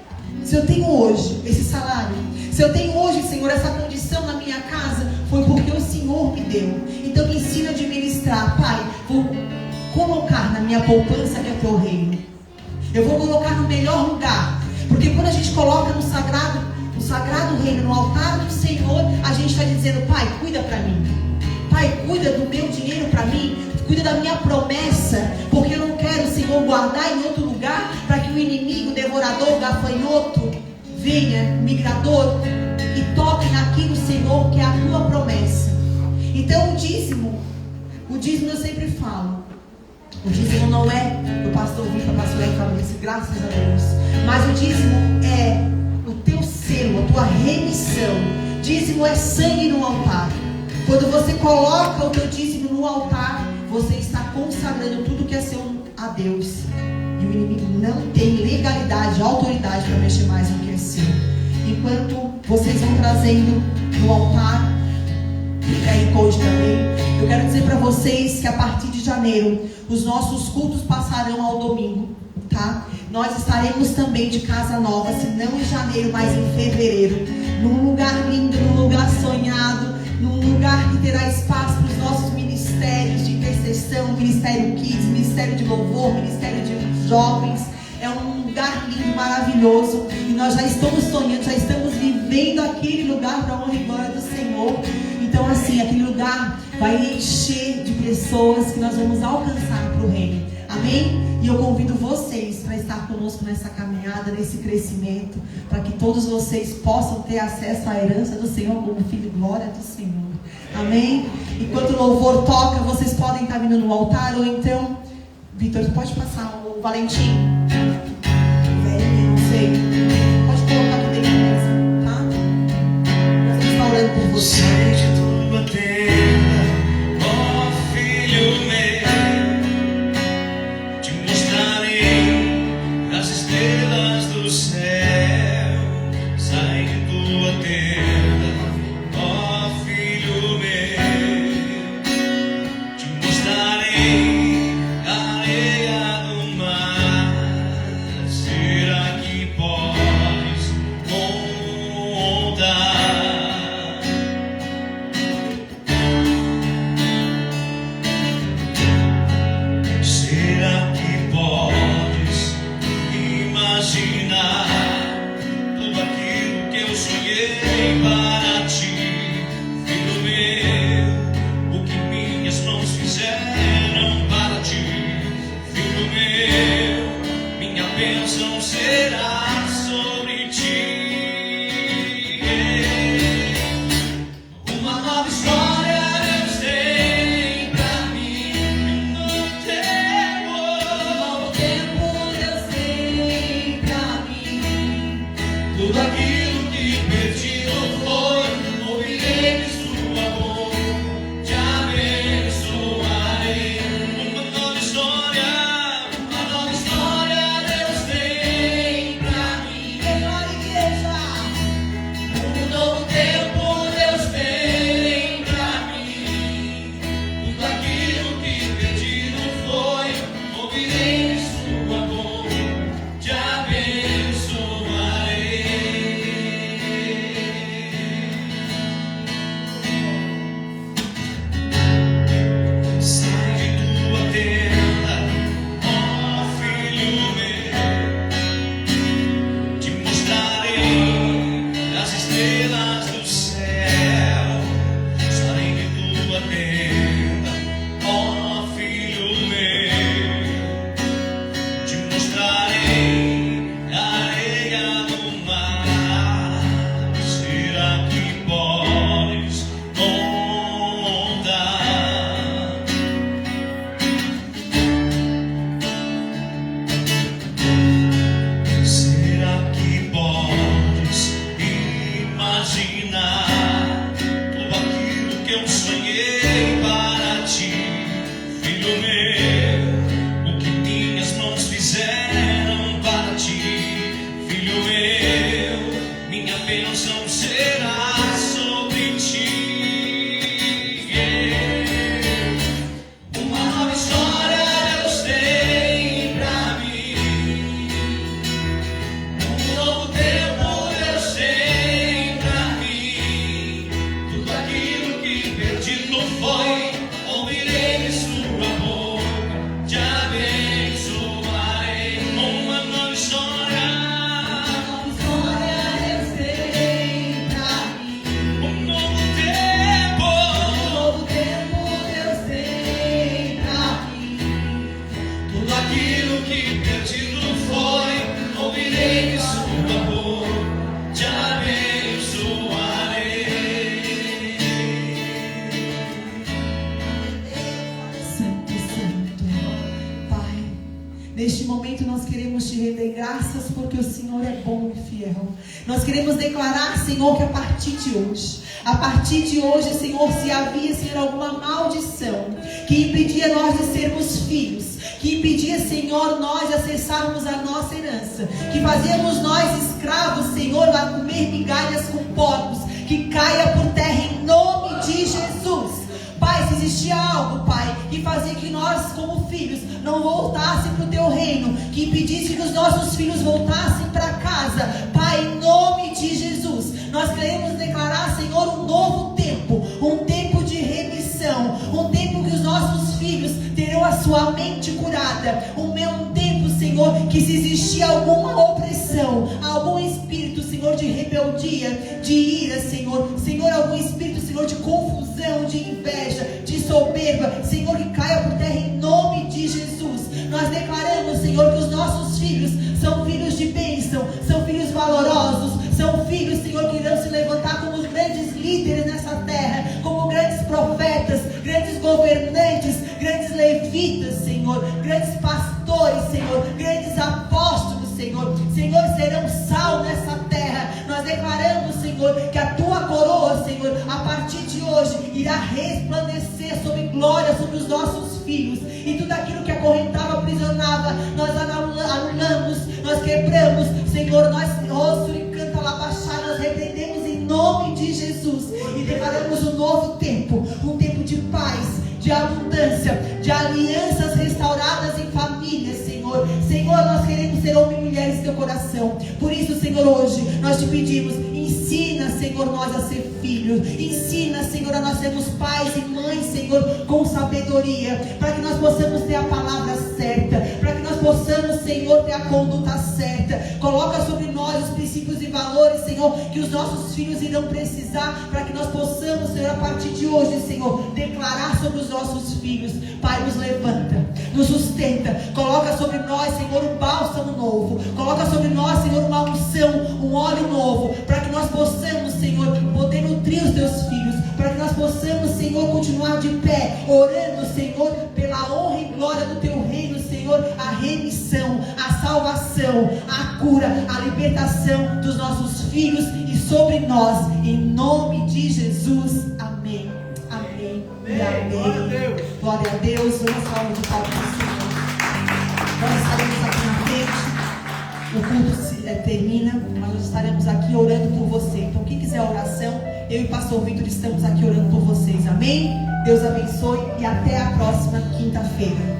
esse salário, se eu tenho hoje, Senhor, essa condição na minha casa, foi porque o Senhor me deu. Então me ensina a administrar, Pai. Vou colocar na minha poupança que é teu reino. Eu vou colocar no melhor lugar. Porque quando a gente coloca no sagrado reino, no altar do Senhor, a gente está dizendo: Pai, cuida para mim. Pai, cuida do meu dinheiro para mim. Cuida da minha promessa. Porque eu não quero, Senhor, guardar em outro lugar para que o inimigo, o devorador, o gafanhoto venha, migrador, e toque naquilo, Senhor, que é a tua promessa. Então o dízimo eu sempre falo, o dízimo não é o pastor Vitor, a pastor Eva, graças a Deus, mas o dízimo é o teu selo, a tua remissão. Dízimo é sangue no altar. Quando você coloca o teu dízimo no altar, você está consagrando tudo que é seu a Deus. E o inimigo não tem legalidade, autoridade para mexer mais no que é seu. Enquanto vocês vão trazendo no altar, fica aí Code também. Eu quero dizer para vocês que a partir de janeiro, os nossos cultos passarão ao domingo, tá? Nós estaremos também de casa nova, se não em janeiro, mas em fevereiro. Num lugar lindo, num lugar sonhado, num lugar que terá espaço para os nossos ministérios de intercessão, Ministério Kids, Ministério de Louvor, Ministério de Jovens. É um lugar lindo, maravilhoso. E nós já estamos sonhando, já estamos vivendo aquele lugar para a honra e glória do Senhor. Então assim, aquele lugar vai encher de pessoas que nós vamos alcançar para o reino. Amém? E eu convido vocês para estar conosco nessa caminhada, nesse crescimento, para que todos vocês possam ter acesso à herança do Senhor como filho e glória do Senhor. Amém? Enquanto o louvor toca, vocês podem estar vindo no altar, ou então, Vitor, pode passar o Valentim. Velho, não sei. Pode colocar aqui dentro mesmo, tá? Nós estamos orando por você. Sai de tua tenda, ó filho meu, te mostrarei as estrelas do céu. Sai de tua tenda, ó momento nós queremos te render graças porque o Senhor é bom e fiel. Nós queremos declarar, Senhor, que a partir de hoje, Senhor, se havia, Senhor, alguma maldição que impedia nós de sermos filhos, que impedia, Senhor, nós de acessarmos a nossa herança, que fazíamos nós escravos, Senhor, a comer migalhas com porcos, que caia por terra em nome de Jesus. Pai, se existia algo, Pai, que fazia que nós, como filhos, não voltassem para o Teu reino, que impedisse que os nossos filhos voltassem para casa, Pai, em nome de Jesus, nós queremos declarar, Senhor, um novo tempo, um tempo de remissão, um tempo que os nossos filhos terão a sua mente curada, um tempo, Senhor, que se existia alguma opressão, algum espírito, Senhor, de rebeldia, de ira, Senhor, algum espírito, Senhor, de confusão, de inveja, de soberba, Senhor, que caia por terra em nome de Jesus. Nós declaramos, Senhor, que os nossos filhos são filhos de bênção, são filhos valorosos, são filhos, Senhor, que irão se levantar como os grandes líderes nessa terra, como grandes profetas, grandes governantes, grandes levitas, Senhor, grandes pastores, Senhor, grandes apóstolos, Senhor, serão sal nessa terra. Nós declaramos, Senhor, que a Tua coroa, Senhor, a partir de hoje, irá resplandecer sobre glória sobre os nossos filhos, e tudo aquilo que acorrentava, aprisionava, nós anulamos, nós quebramos, Senhor, nós nós repreendemos em nome de Jesus e declaramos um novo tempo, um tempo de paz, de abundância, de alianças restauradas em família, Senhor. Senhor, nós queremos ser homens e mulheres do Teu coração. Por isso, Senhor, hoje nós te pedimos, ensina, Senhor, nós a ser filhos. Ensina, Senhor, a nós sermos pais e mães, Senhor, com sabedoria, para que nós possamos ter a palavra certa, para que nós possamos, Senhor, ter a conduta certa. Coloca sobre nós os princípios e valores, Senhor, que os nossos filhos irão precisar, para que nós possamos, Senhor, a partir de hoje, Senhor, declarar sobre os nossos filhos. Pai, nos levanta, nos sustenta, coloca sobre nós, Senhor, um bálsamo novo, coloca sobre nós, Senhor, uma unção, um óleo novo, para que nós possamos, Senhor, poder nutrir os Teus filhos, para que nós possamos, Senhor, continuar de pé, orando, Senhor, pela honra e glória do Teu reino, Senhor, a remissão, a salvação, a cura, a libertação dos nossos filhos e sobre nós, em nome de Jesus. Amém. Amém. E amém. Glória a Deus. Vamos falar de palmas do Senhor. Nós estaremos aqui na frente. O culto termina, mas nós estaremos aqui orando por você. Então, quem quiser oração, eu e o pastor Vitor estamos aqui orando por vocês. Amém? Deus abençoe e até a próxima quinta-feira.